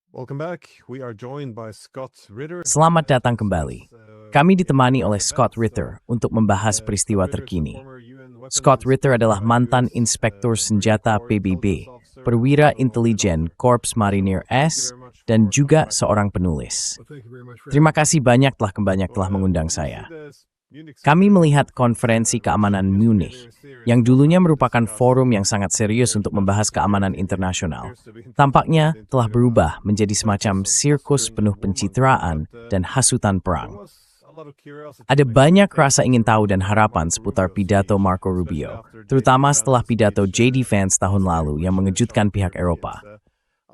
Welcome back. We are joined by Scott Ritter. Selamat datang kembali. Kami ditemani oleh Scott Ritter untuk membahas peristiwa terkini. Scott Ritter adalah mantan Inspektur Senjata PBB, perwira intelijen Korps Marinir S, dan juga seorang penulis. Terima kasih banyak telah mengundang saya. Kami melihat konferensi keamanan Munich, yang dulunya merupakan forum yang sangat serius untuk membahas keamanan internasional, tampaknya telah berubah menjadi semacam sirkus penuh pencitraan dan hasutan perang. Ada banyak rasa ingin tahu dan harapan seputar pidato Marco Rubio, terutama setelah pidato J.D. Vance tahun lalu yang mengejutkan pihak Eropa.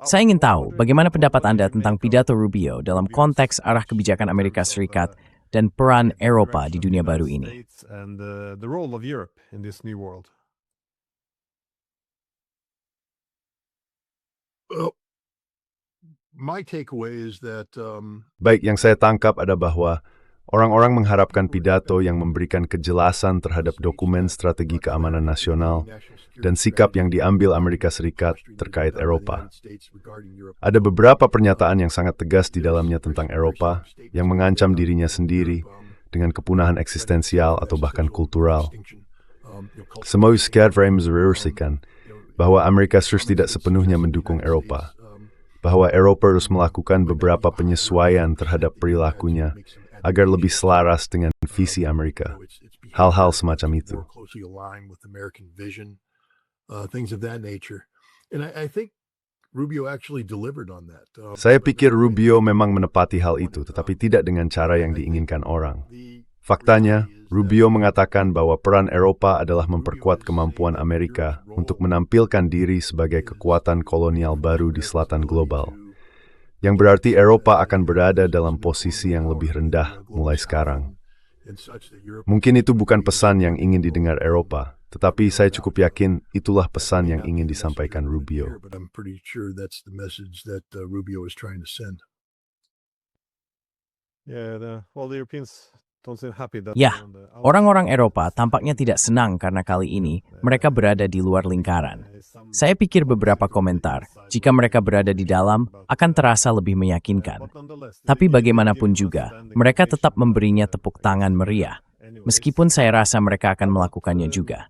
Saya ingin tahu bagaimana pendapat Anda tentang pidato Rubio dalam konteks arah kebijakan Amerika Serikat dan peran Eropa di dunia baru ini. Baik, yang saya tangkap ada bahwa orang-orang mengharapkan pidato yang memberikan kejelasan terhadap dokumen strategi keamanan nasional dan sikap yang diambil Amerika Serikat terkait Eropa. Ada beberapa pernyataan yang sangat tegas di dalamnya tentang Eropa yang mengancam dirinya sendiri dengan kepunahan eksistensial atau bahkan kultural. Semua mereversikan bahwa Amerika Serikat tidak sepenuhnya mendukung Eropa, bahwa Eropa harus melakukan beberapa penyesuaian terhadap perilakunya agar lebih selaras dengan visi Amerika. Hal-hal semacam itu. Saya pikir Rubio memang menepati hal itu, tetapi tidak dengan cara yang diinginkan orang. Faktanya, Rubio mengatakan bahwa peran Eropa adalah memperkuat kemampuan Amerika untuk menampilkan diri sebagai kekuatan kolonial baru di selatan global, yang berarti Eropa akan berada dalam posisi yang lebih rendah mulai sekarang. Mungkin itu bukan pesan yang ingin didengar Eropa, tetapi saya cukup yakin itulah pesan yang ingin disampaikan Rubio. Ya, orang-orang Eropa tampaknya tidak senang karena kali ini mereka berada di luar lingkaran. Saya pikir beberapa komentar, jika mereka berada di dalam, akan terasa lebih meyakinkan. Tapi bagaimanapun juga, mereka tetap memberinya tepuk tangan meriah, meskipun saya rasa mereka akan melakukannya juga.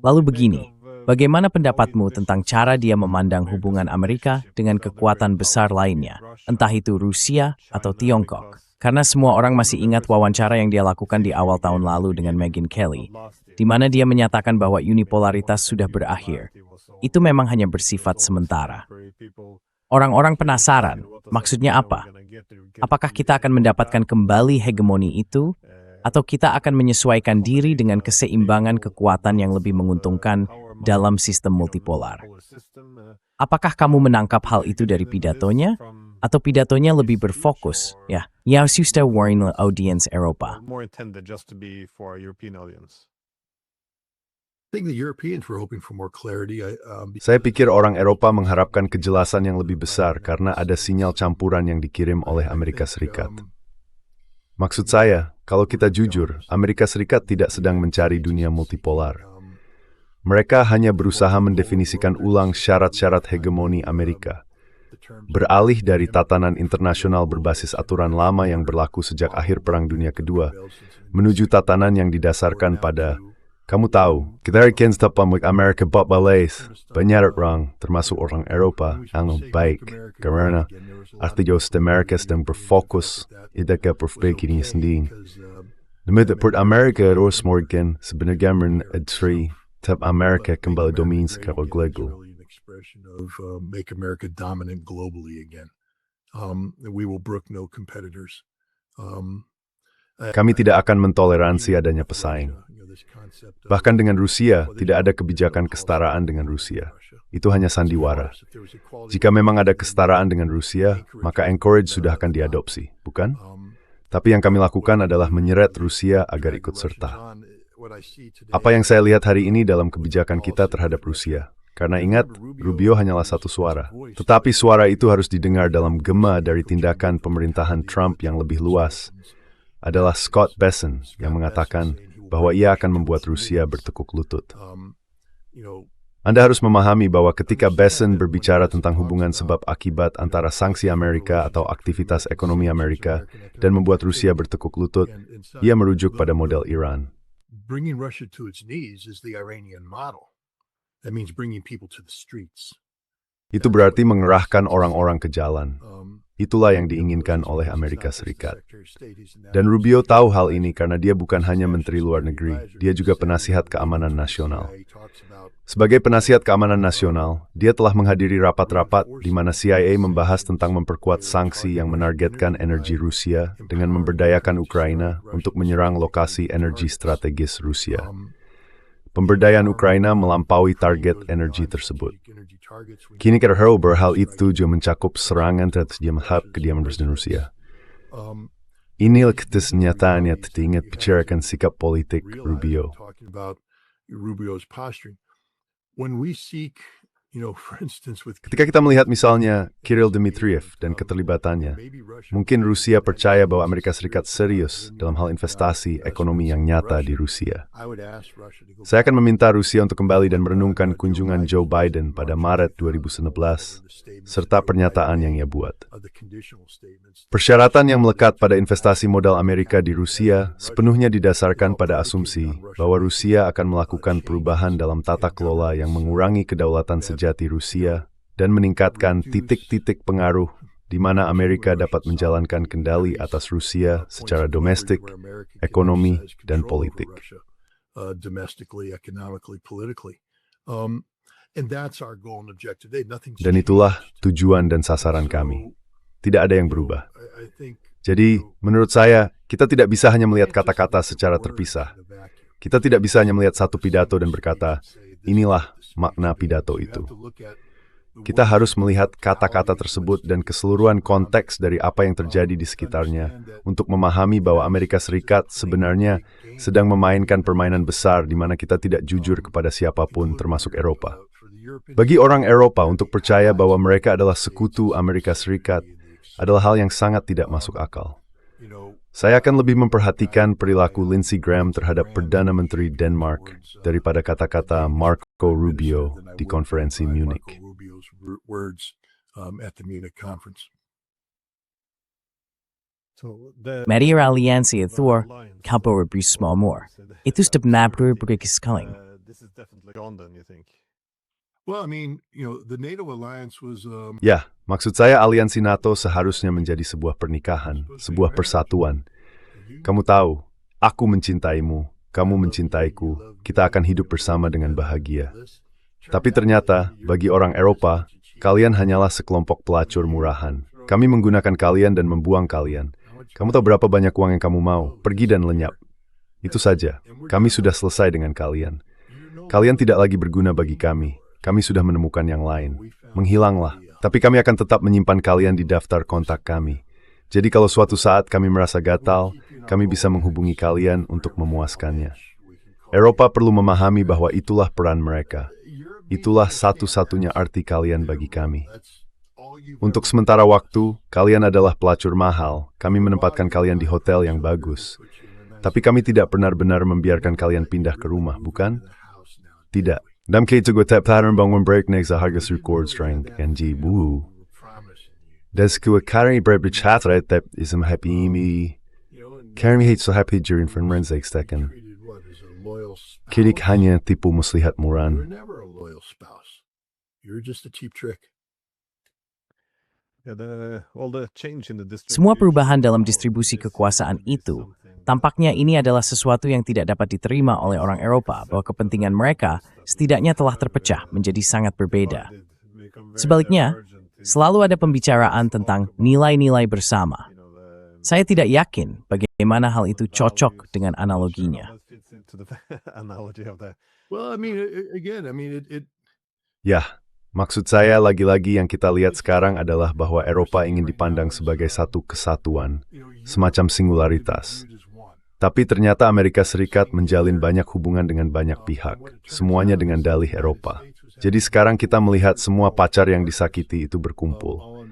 Lalu begini, bagaimana pendapatmu tentang cara dia memandang hubungan Amerika dengan kekuatan besar lainnya, entah itu Rusia atau Tiongkok? Karena semua orang masih ingat wawancara yang dia lakukan di awal tahun lalu dengan Megyn Kelly, di mana dia menyatakan bahwa unipolaritas sudah berakhir. Itu memang hanya bersifat sementara. Orang-orang penasaran, maksudnya apa? Apakah kita akan mendapatkan kembali hegemoni itu? Atau kita akan menyesuaikan diri dengan keseimbangan kekuatan yang lebih menguntungkan dalam sistem multipolar? Apakah kamu menangkap hal itu dari pidatonya? Atau pidatonya lebih berfokus, yang sudah warning audiens Eropa? Saya pikir orang Eropa mengharapkan kejelasan yang lebih besar karena ada sinyal campuran yang dikirim oleh Amerika Serikat. Maksud saya, kalau kita jujur, Amerika Serikat tidak sedang mencari dunia multipolar. Mereka hanya berusaha mendefinisikan ulang syarat-syarat hegemoni Amerika, beralih dari tatanan internasional berbasis aturan lama yang berlaku sejak akhir Perang Dunia Kedua, menuju tatanan yang didasarkan pada, kamu tahu, kita akan tetap with Amerika balais, banyak orang, termasuk orang Eropa, yang baik, karena artinya Amerika sedang berfokus pada perspektifnya sendiri. Demi port Amerika harus morgen sebenarnya mengadri tetap Amerika kembali domin secara global. Make America dominant globally again. We will brook no competitors. Kami tidak akan mentoleransi adanya pesaing. Bahkan dengan Rusia, tidak ada kebijakan kesetaraan dengan Rusia. Itu hanya sandiwara. Jika memang ada kesetaraan dengan Rusia, maka Anchorage sudah akan diadopsi, bukan? Tapi yang kami lakukan adalah menyeret Rusia agar ikut serta. Apa yang saya lihat hari ini dalam kebijakan kita terhadap Rusia? Karena ingat, Rubio hanyalah satu suara. Tetapi suara itu harus didengar dalam gema dari tindakan pemerintahan Trump yang lebih luas. Adalah Scott Bessent yang mengatakan bahwa ia akan membuat Rusia bertekuk lutut. Anda harus memahami bahwa ketika Besson berbicara tentang hubungan sebab akibat antara sanksi Amerika atau aktivitas ekonomi Amerika dan membuat Rusia bertekuk lutut, ia merujuk pada model Iran. Bringing Russia to its knees is the Iranian model. That means bringing people to the streets. Itu berarti mengerahkan orang-orang ke jalan. Itulah yang diinginkan oleh Amerika Serikat. Dan Rubio tahu hal ini karena dia bukan hanya Menteri Luar Negeri, dia juga penasihat keamanan nasional. Sebagai penasihat keamanan nasional, dia telah menghadiri rapat-rapat di mana CIA membahas tentang memperkuat sanksi yang menargetkan energi Rusia dengan memberdayakan Ukraina untuk menyerang lokasi energi strategis Rusia. Pemberdayaan Ukraina melampaui target energi tersebut. Kini kita tahu bahwa hal itu juga mencakup serangan terhadap kediaman Presiden Rusia. Inilah kenyataan yang diingat bicarakan sikap politik Rubio. Ketika kita melihat misalnya Kirill Dmitriev dan keterlibatannya, mungkin Rusia percaya bahwa Amerika Serikat serius dalam hal investasi ekonomi yang nyata di Rusia. Saya akan meminta Rusia untuk kembali dan merenungkan kunjungan Joe Biden pada Maret 2019, serta pernyataan yang ia buat. Persyaratan yang melekat pada investasi modal Amerika di Rusia sepenuhnya didasarkan pada asumsi bahwa Rusia akan melakukan perubahan dalam tata kelola yang mengurangi kedaulatan sejati Rusia dan meningkatkan titik-titik pengaruh di mana Amerika dapat menjalankan kendali atas Rusia secara domestik, ekonomi, dan politik. Dan itulah tujuan dan sasaran kami. Tidak ada yang berubah. Jadi, menurut saya, kita tidak bisa hanya melihat kata-kata secara terpisah. Kita tidak bisa hanya melihat satu pidato dan berkata, inilah makna pidato itu. Kita harus melihat kata-kata tersebut dan keseluruhan konteks dari apa yang terjadi di sekitarnya untuk memahami bahwa Amerika Serikat sebenarnya sedang memainkan permainan besar di mana kita tidak jujur kepada siapapun termasuk Eropa. Bagi orang Eropa untuk percaya bahwa mereka adalah sekutu Amerika Serikat adalah hal yang sangat tidak masuk akal. Saya akan lebih memperhatikan perilaku Lindsey Graham terhadap Perdana Menteri Denmark daripada kata-kata Marco Rubio di konferensi Munich. Medier alliansi itu kapal bersama. Itu sebenarnya berkeskaling. Ya, maksud saya aliansi NATO seharusnya menjadi sebuah pernikahan, sebuah persatuan. Kamu tahu, aku mencintaimu, kamu mencintaiku, kita akan hidup bersama dengan bahagia. Tapi ternyata, bagi orang Eropa, kalian hanyalah sekelompok pelacur murahan. Kami menggunakan kalian dan membuang kalian. Kamu tahu berapa banyak uang yang kamu mau? Pergi dan lenyap. Itu saja, kami sudah selesai dengan kalian. Kalian tidak lagi berguna bagi kami. Kami sudah menemukan yang lain. Menghilanglah. Tapi kami akan tetap menyimpan kalian di daftar kontak kami. Jadi kalau suatu saat kami merasa gatal, kami bisa menghubungi kalian untuk memuaskannya. Eropa perlu memahami bahwa itulah peran mereka. Itulah satu-satunya arti kalian bagi kami. Untuk sementara waktu, kalian adalah pelacur mahal. Kami menempatkan kalian di hotel yang bagus. Tapi kami tidak benar-benar membiarkan kalian pindah ke rumah, bukan? Tidak. Dam kita gue tap pattern bangun break next harga record strength NG woo. Das kue kari break bercatra tap ism happy me. Kari hate so happy during forensic second. Kirik hanya tipu muslihat muran. Semua perubahan dalam distribusi kekuasaan itu, tampaknya ini adalah sesuatu yang tidak dapat diterima oleh orang Eropa bahwa kepentingan mereka setidaknya telah terpecah menjadi sangat berbeda. Sebaliknya, selalu ada pembicaraan tentang nilai-nilai bersama. Saya tidak yakin bagaimana hal itu cocok dengan analoginya. Ya, maksud saya lagi-lagi yang kita lihat sekarang adalah bahwa Eropa ingin dipandang sebagai satu kesatuan, semacam singularitas. Tapi ternyata Amerika Serikat menjalin banyak hubungan dengan banyak pihak, semuanya dengan dalih Eropa. Jadi sekarang kita melihat semua pacar yang disakiti itu berkumpul.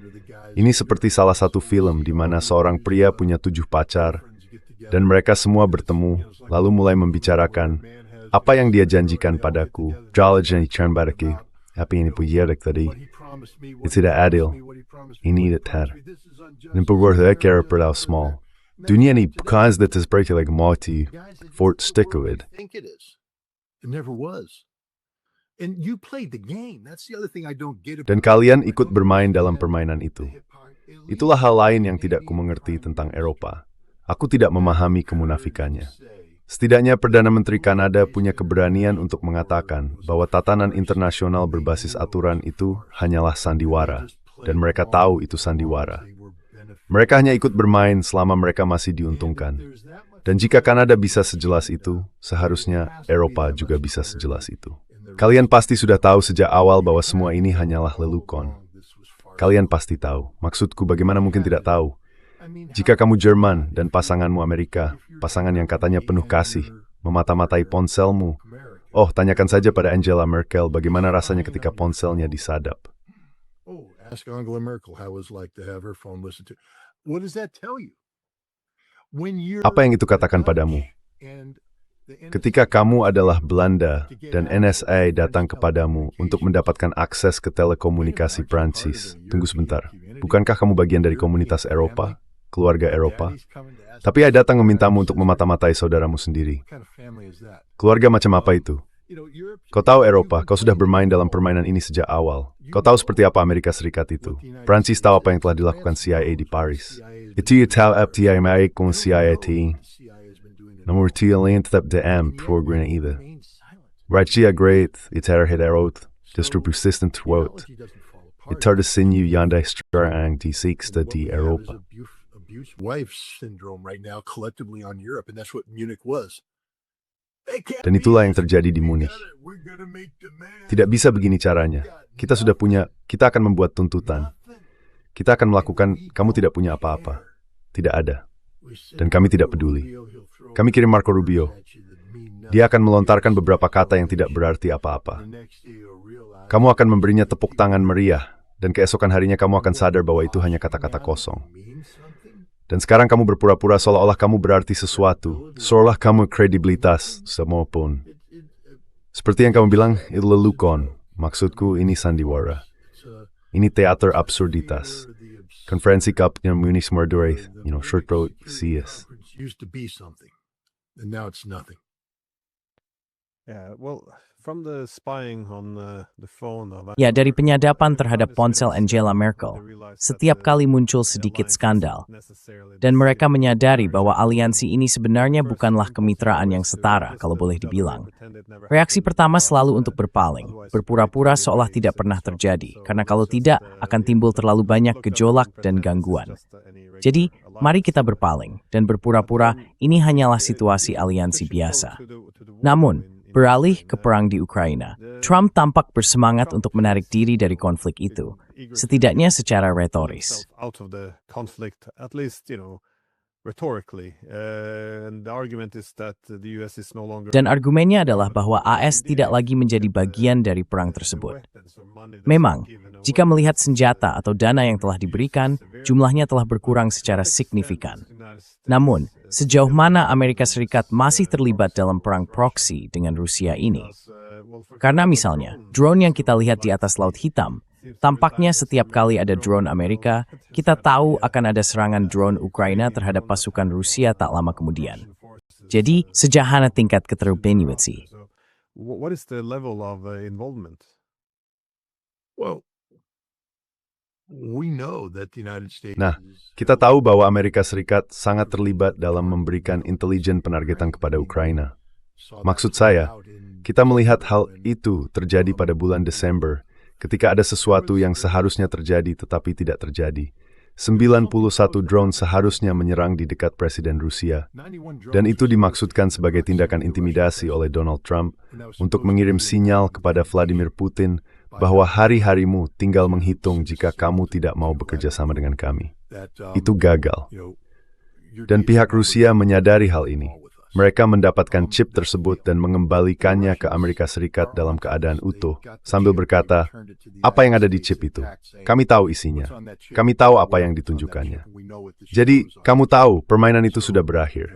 Ini seperti salah satu film di mana seorang pria punya 7 pacar, dan mereka semua bertemu, lalu mulai membicarakan, Apa yang dia janjikan padaku, Jalajani Chanbaraki, apa ini puyerak tadi, itu tidak adil. Ini datar. Dan perbuatan kira perdau small. Dunia ini bukan sedetis berarti like mati, Fort Stickwood. It never was. And you played the game. That's the other thing I don't get. Dan kalian ikut bermain dalam permainan itu. Itulah hal lain yang tidak kumengerti tentang Eropa. Aku tidak memahami kemunafikannya. Setidaknya Perdana Menteri Kanada punya keberanian untuk mengatakan bahwa tatanan internasional berbasis aturan itu hanyalah sandiwara, dan mereka tahu itu sandiwara. Mereka hanya ikut bermain selama mereka masih diuntungkan. Dan jika Kanada bisa sejelas itu, seharusnya Eropa juga bisa sejelas itu. Kalian pasti sudah tahu sejak awal bahwa semua ini hanyalah lelukon. Kalian pasti tahu. Maksudku, bagaimana mungkin tidak tahu? Jika kamu Jerman dan pasanganmu Amerika, pasangan yang katanya penuh kasih, memata-matai ponselmu, oh, tanyakan saja pada Angela Merkel bagaimana rasanya ketika ponselnya disadap. Ask Angela Merkel how it was like to have her phone listened to. What does that tell you? Apa yang itu katakan padamu? Ketika kamu adalah Belanda dan NSA datang kepadamu untuk mendapatkan akses ke telekomunikasi Prancis. Tunggu sebentar. Bukankah kamu bagian dari komunitas Eropa? Keluarga Eropa? Tapi ia datang memintamu untuk memata-matai saudaramu sendiri. Keluarga macam apa itu? Kau tahu Eropa, kau sudah bermain dalam permainan ini sejak awal. Kau tahu seperti apa Amerika Serikat itu. Prancis tahu apa yang telah dilakukan CIA di Paris. Itu ia tahu FTI maik kung CIA ti. Nomor tiga lain tetap DM program ida. Rajia great, itar hederot, distru persistent throat. Itar de sinyu yandai strang di sixta di Eropa. Wife syndrome right now collectively on Europe, and that's what Munich was. Dan itulah yang terjadi di Munich. Tidak bisa begini caranya. Kita sudah punya, kita akan membuat tuntutan. Kita akan melakukan, kamu tidak punya apa-apa. Tidak ada. Dan kami tidak peduli. Kami kirim Marco Rubio. Dia akan melontarkan beberapa kata yang tidak berarti apa-apa. Kamu akan memberinya tepuk tangan meriah, dan keesokan harinya kamu akan sadar bahwa itu hanya kata-kata kosong. Dan sekarang kamu berpura-pura seolah-olah kamu berarti sesuatu, seolah kamu kredibilitas, semua pun. Seperti yang kamu bilang, itu lelukon. Maksudku, ini sandiwara. Ini teater absurditas. Konferensi Cupnya Munich Mordoreth, short road, CS. Used to be something, and now it's nothing. Yeah, well, from the spying on the phone of Ya, dari penyadapan terhadap ponsel Angela Merkel, setiap kali muncul sedikit skandal, dan mereka menyadari bahwa aliansi ini sebenarnya bukanlah kemitraan yang setara, kalau boleh dibilang. Reaksi pertama selalu untuk berpaling, berpura-pura seolah tidak pernah terjadi, karena kalau tidak, akan timbul terlalu banyak gejolak dan gangguan. Jadi, mari kita berpaling, dan berpura-pura ini hanyalah situasi aliansi biasa. Namun, beralih ke perang di Ukraina, Trump tampak bersemangat untuk menarik diri dari konflik itu, setidaknya secara retoris. Dan argumennya adalah bahwa AS tidak lagi menjadi bagian dari perang tersebut. Memang, jika melihat senjata atau dana yang telah diberikan, jumlahnya telah berkurang secara signifikan. Namun, sejauh mana Amerika Serikat masih terlibat dalam perang proksi dengan Rusia ini? Karena misalnya, drone yang kita lihat di atas Laut Hitam, tampaknya setiap kali ada drone Amerika, kita tahu akan ada serangan drone Ukraina terhadap pasukan Rusia tak lama kemudian. Jadi, sejauh tingkat keterlibatan. What is the level of involvement? Well, we know that the United States. Nah, kita tahu bahwa Amerika Serikat sangat terlibat dalam memberikan intelijen penargetan kepada Ukraina. Maksud saya, kita melihat hal itu terjadi pada bulan Desember, ketika ada sesuatu yang seharusnya terjadi tetapi tidak terjadi. 91 drone seharusnya menyerang di dekat Presiden Rusia, dan itu dimaksudkan sebagai tindakan intimidasi oleh Donald Trump untuk mengirim sinyal kepada Vladimir Putin bahwa hari-harimu tinggal menghitung jika kamu tidak mau bekerja sama dengan kami. Itu gagal. Dan pihak Rusia menyadari hal ini. Mereka mendapatkan chip tersebut dan mengembalikannya ke Amerika Serikat dalam keadaan utuh, sambil berkata, apa yang ada di chip itu? Kami tahu isinya. Kami tahu apa yang ditunjukkannya. Jadi, kamu tahu permainan itu sudah berakhir.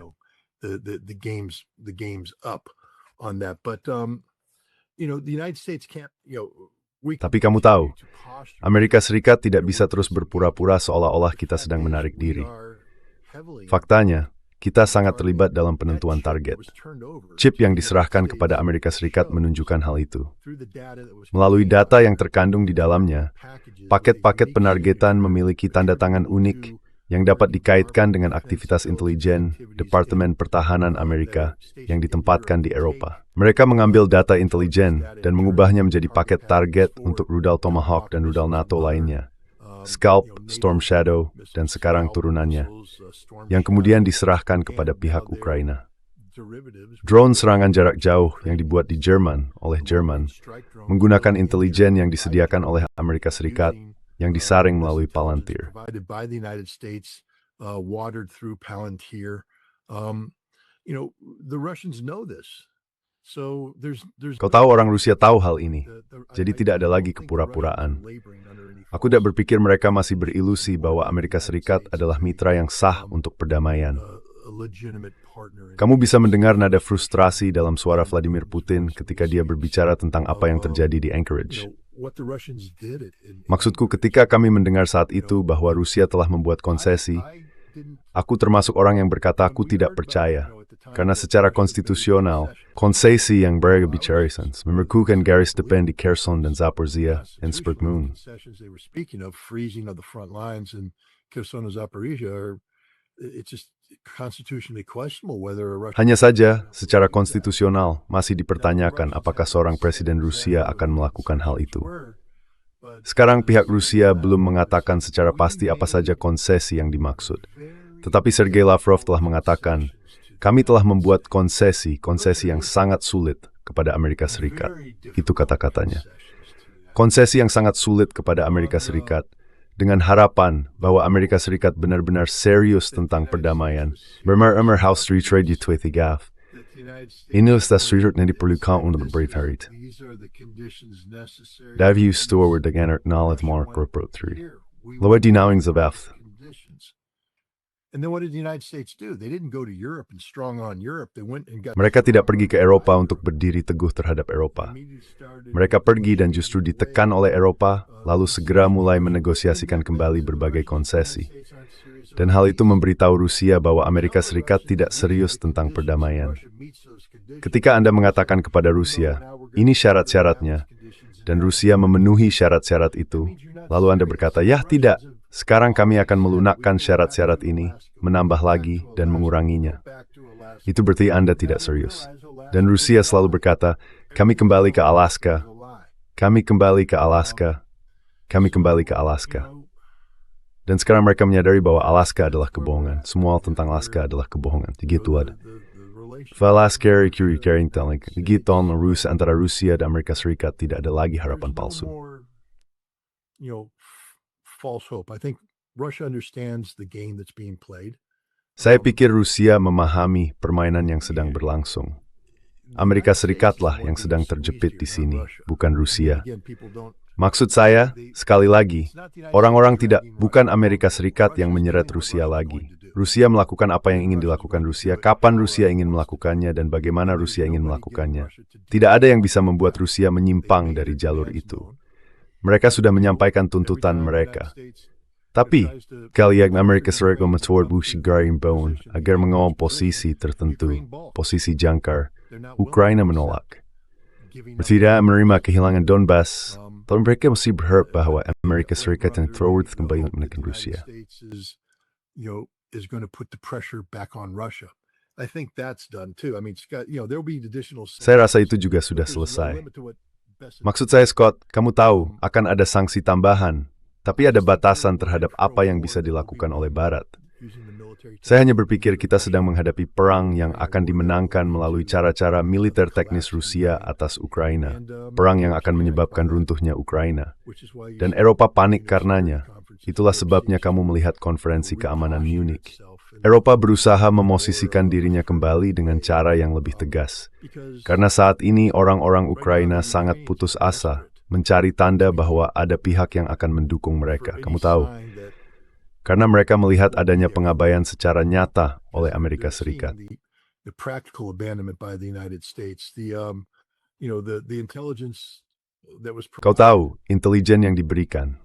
The game's up. on that. But the United States can't. We Tapi kamu tahu, Amerika Serikat tidak bisa terus berpura-pura seolah-olah kita sedang menarik diri. Faktanya, kita sangat terlibat dalam penentuan target. Chip yang diserahkan kepada Amerika Serikat menunjukkan hal itu. Melalui data yang terkandung di dalamnya, paket-paket penargetan memiliki tanda tangan unik yang dapat dikaitkan dengan aktivitas intelijen Departemen Pertahanan Amerika yang ditempatkan di Eropa. Mereka mengambil data intelijen dan mengubahnya menjadi paket target untuk rudal Tomahawk dan rudal NATO lainnya, Scalp, Storm Shadow, dan sekarang turunannya, yang kemudian diserahkan kepada pihak Ukraina. Drone serangan jarak jauh yang dibuat di Jerman oleh Jerman menggunakan intelijen yang disediakan oleh Amerika Serikat yang disaring melalui Palantir. Kau tahu orang Rusia tahu hal ini, jadi tidak ada lagi kepura-puraan. Aku tidak berpikir mereka masih berilusi bahwa Amerika Serikat adalah mitra yang sah untuk perdamaian. Kamu bisa mendengar nada frustrasi dalam suara Vladimir Putin ketika dia berbicara tentang apa yang terjadi di Anchorage. Maksudku, ketika kami mendengar saat itu bahwa Rusia telah membuat konsesi, aku termasuk orang yang berkata aku tidak percaya. Karena secara konstitusional, konsesi yang berbicara memekukan garis depan di Kherson dan Zaporizhia dan Sputnik. Hanya saja, secara konstitusional masih dipertanyakan apakah seorang presiden Rusia akan melakukan hal itu. Sekarang pihak Rusia belum mengatakan secara pasti apa saja konsesi yang dimaksud. Tetapi Sergei Lavrov telah mengatakan, kami telah membuat konsesi yang sangat sulit kepada Amerika Serikat. Itu kata-katanya. Konsesi yang sangat sulit kepada Amerika Serikat, dengan harapan bahwa Amerika Serikat benar-benar serius tentang perdamaian. Bermer House Street Trade Utwethigaf. Inilah street yang diperlukan untuk beritarit. Davy Store dengan knowledge mark report 3. Lawa dinawing zabaf. Mereka tidak pergi ke Eropa untuk berdiri teguh terhadap Eropa. Mereka pergi dan justru ditekan oleh Eropa, lalu segera mulai menegosiasikan kembali berbagai konsesi. Dan hal itu memberitahu Rusia bahwa Amerika Serikat tidak serius tentang perdamaian. Ketika Anda mengatakan kepada Rusia, ini syarat-syaratnya, dan Rusia memenuhi syarat-syarat itu, lalu Anda berkata, ya tidak, sekarang kami akan melunakkan syarat-syarat ini, menambah lagi, dan menguranginya. Itu berarti Anda tidak serius. Dan Rusia selalu berkata, kami kembali ke Alaska, kami kembali ke Alaska, kami kembali ke Alaska. Dan sekarang mereka menyadari bahwa Alaska adalah kebohongan. Semua tentang Alaska adalah kebohongan. Begitu ada. Valaskeri kiri kering teling. Begitu antara Rusia dan Amerika Serikat tidak ada lagi harapan palsu. False hope. I think Russia understands the game that's being played. Saya pikir Rusia memahami permainan yang sedang berlangsung. Amerika Serikatlah yang sedang terjepit di sini, bukan Rusia. Maksud saya, sekali lagi, orang-orang bukan Amerika Serikat yang menyeret Rusia lagi. Rusia melakukan apa yang ingin dilakukan Rusia, kapan Rusia ingin melakukannya, dan bagaimana Rusia ingin melakukannya. Tidak ada yang bisa membuat Rusia menyimpang dari jalur itu. Mereka sudah menyampaikan tuntutan mereka. Tapi, kalian Amerika Serikat mencoba garing bone agar mengawal posisi tertentu, posisi jangkar, Ukraina menolak. Tidak menerima kehilangan Donbas, tapi mereka masih berharap bahwa Amerika Serikat yang forward kembali menekan Rusia. Saya rasa itu juga sudah selesai. Maksud saya, Scott, kamu tahu akan ada sanksi tambahan, tapi ada batasan terhadap apa yang bisa dilakukan oleh Barat. Saya hanya berpikir kita sedang menghadapi perang yang akan dimenangkan melalui cara-cara militer teknis Rusia atas Ukraina, perang yang akan menyebabkan runtuhnya Ukraina. Dan Eropa panik karenanya. Itulah sebabnya kamu melihat konferensi keamanan Munich. Eropa berusaha memosisikan dirinya kembali dengan cara yang lebih tegas. Karena saat ini orang-orang Ukraina sangat putus asa, mencari tanda bahwa ada pihak yang akan mendukung mereka. Kamu tahu, karena mereka melihat adanya pengabaian secara nyata oleh Amerika Serikat. the practical abandonment by the United States. The intelligence that was Kau tahu, intelijen yang diberikan.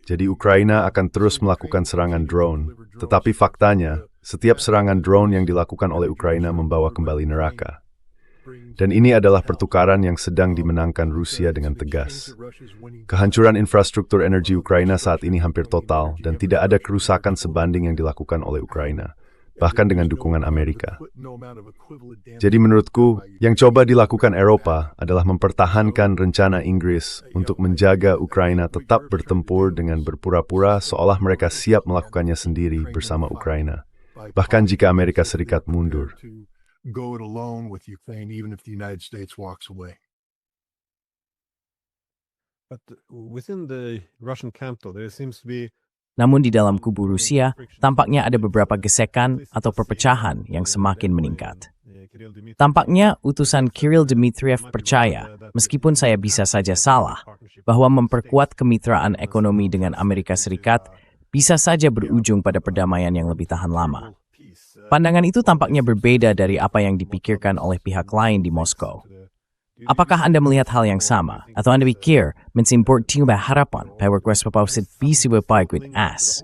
Jadi Ukraina akan terus melakukan serangan drone. Tetapi faktanya, setiap serangan drone yang dilakukan oleh Ukraina membawa kembali neraka. Dan ini adalah pertukaran yang sedang dimenangkan Rusia dengan tegas. Kehancuran infrastruktur energi Ukraina saat ini hampir total dan tidak ada kerusakan sebanding yang dilakukan oleh Ukraina, bahkan dengan dukungan Amerika. Jadi menurutku, yang coba dilakukan Eropa adalah mempertahankan rencana Inggris untuk menjaga Ukraina tetap bertempur dengan berpura-pura seolah mereka siap melakukannya sendiri bersama Ukraina, bahkan jika Amerika Serikat mundur. Go it alone with Ukraine, even if the United States walks away. But within the Russian camp, though, there seems to be. Namun di dalam kubu Rusia, tampaknya ada beberapa gesekan atau perpecahan yang semakin meningkat. Tampaknya utusan Kirill Dmitriev percaya, meskipun saya bisa saja salah, bahwa memperkuat kemitraan ekonomi dengan Amerika Serikat bisa saja berujung pada perdamaian yang lebih tahan lama. Pandangan itu tampaknya berbeda dari apa yang dipikirkan oleh pihak lain di Moskow. Apakah Anda melihat hal yang sama? Atau Anda pikir mensimport tiba harapan bahwa Rusia pausit bisa berbaik with us?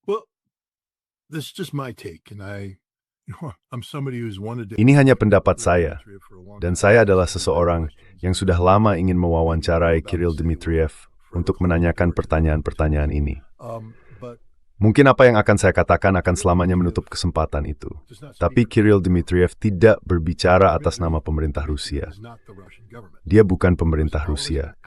Well, this is just my take, and I'm somebody who's wanted to. Ini hanya pendapat saya, dan saya adalah seseorang yang sudah lama ingin mewawancarai Kirill Dmitriev untuk menanyakan pertanyaan-pertanyaan ini. Mungkin apa yang akan saya katakan akan selamanya menutup kesempatan itu. Tapi Kirill Dmitriev tidak berbicara atas nama pemerintah Rusia. Dia bukan pemerintah Rusia.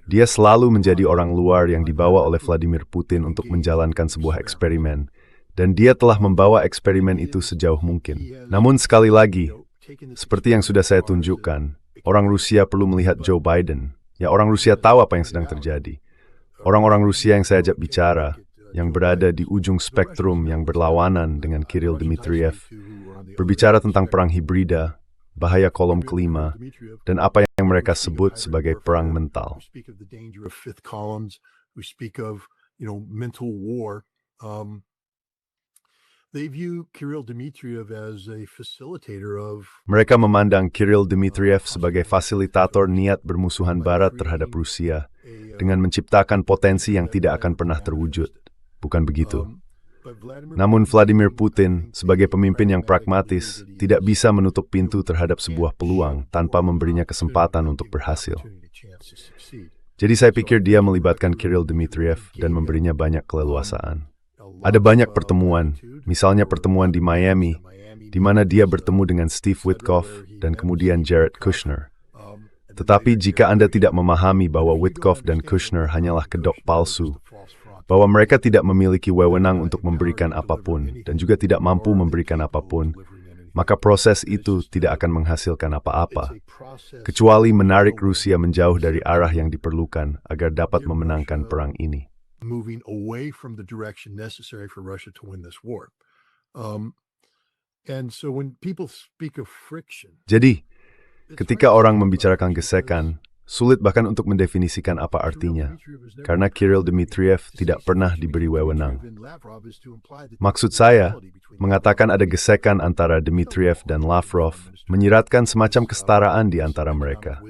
Dia selalu menjadi orang luar yang dibawa oleh Vladimir Putin untuk menjalankan sebuah eksperimen. Dan dia telah membawa eksperimen itu sejauh mungkin. Namun sekali lagi, seperti yang sudah saya tunjukkan, orang Rusia perlu melihat Joe Biden. Ya, orang Rusia tahu apa yang sedang terjadi. Orang-orang Rusia yang saya ajak bicara, yang berada di ujung spektrum yang berlawanan dengan Kirill Dmitriev, berbicara tentang perang hibrida, bahaya kolom kelima, dan apa yang mereka sebut sebagai perang mental. Mereka memandang Kirill Dmitriev sebagai fasilitator niat bermusuhan Barat terhadap Rusia dengan menciptakan potensi yang tidak akan pernah terwujud. Bukan begitu. Namun Vladimir Putin, sebagai pemimpin yang pragmatis, tidak bisa menutup pintu terhadap sebuah peluang tanpa memberinya kesempatan untuk berhasil. Jadi saya pikir dia melibatkan Kirill Dmitriev dan memberinya banyak keleluasaan. Ada banyak pertemuan, misalnya pertemuan di Miami, di mana dia bertemu dengan Steve Witkoff dan kemudian Jared Kushner. Tetapi jika Anda tidak memahami bahwa Witkoff dan Kushner hanyalah kedok palsu, bahwa mereka tidak memiliki wewenang untuk memberikan apapun dan juga tidak mampu memberikan apapun, maka proses itu tidak akan menghasilkan apa-apa, kecuali menarik Rusia menjauh dari arah yang diperlukan agar dapat memenangkan perang ini. Moving away from the direction necessary for Russia to win this war. And so when people speak of friction. Jadi, ketika orang membicarakan gesekan, sulit bahkan untuk mendefinisikan apa artinya, karena Kirill Dmitriev tidak pernah diberi wewenang. Maksud saya, mengatakan ada gesekan antara Dmitriev dan Lavrov menyiratkan semacam kesetaraan di antara mereka.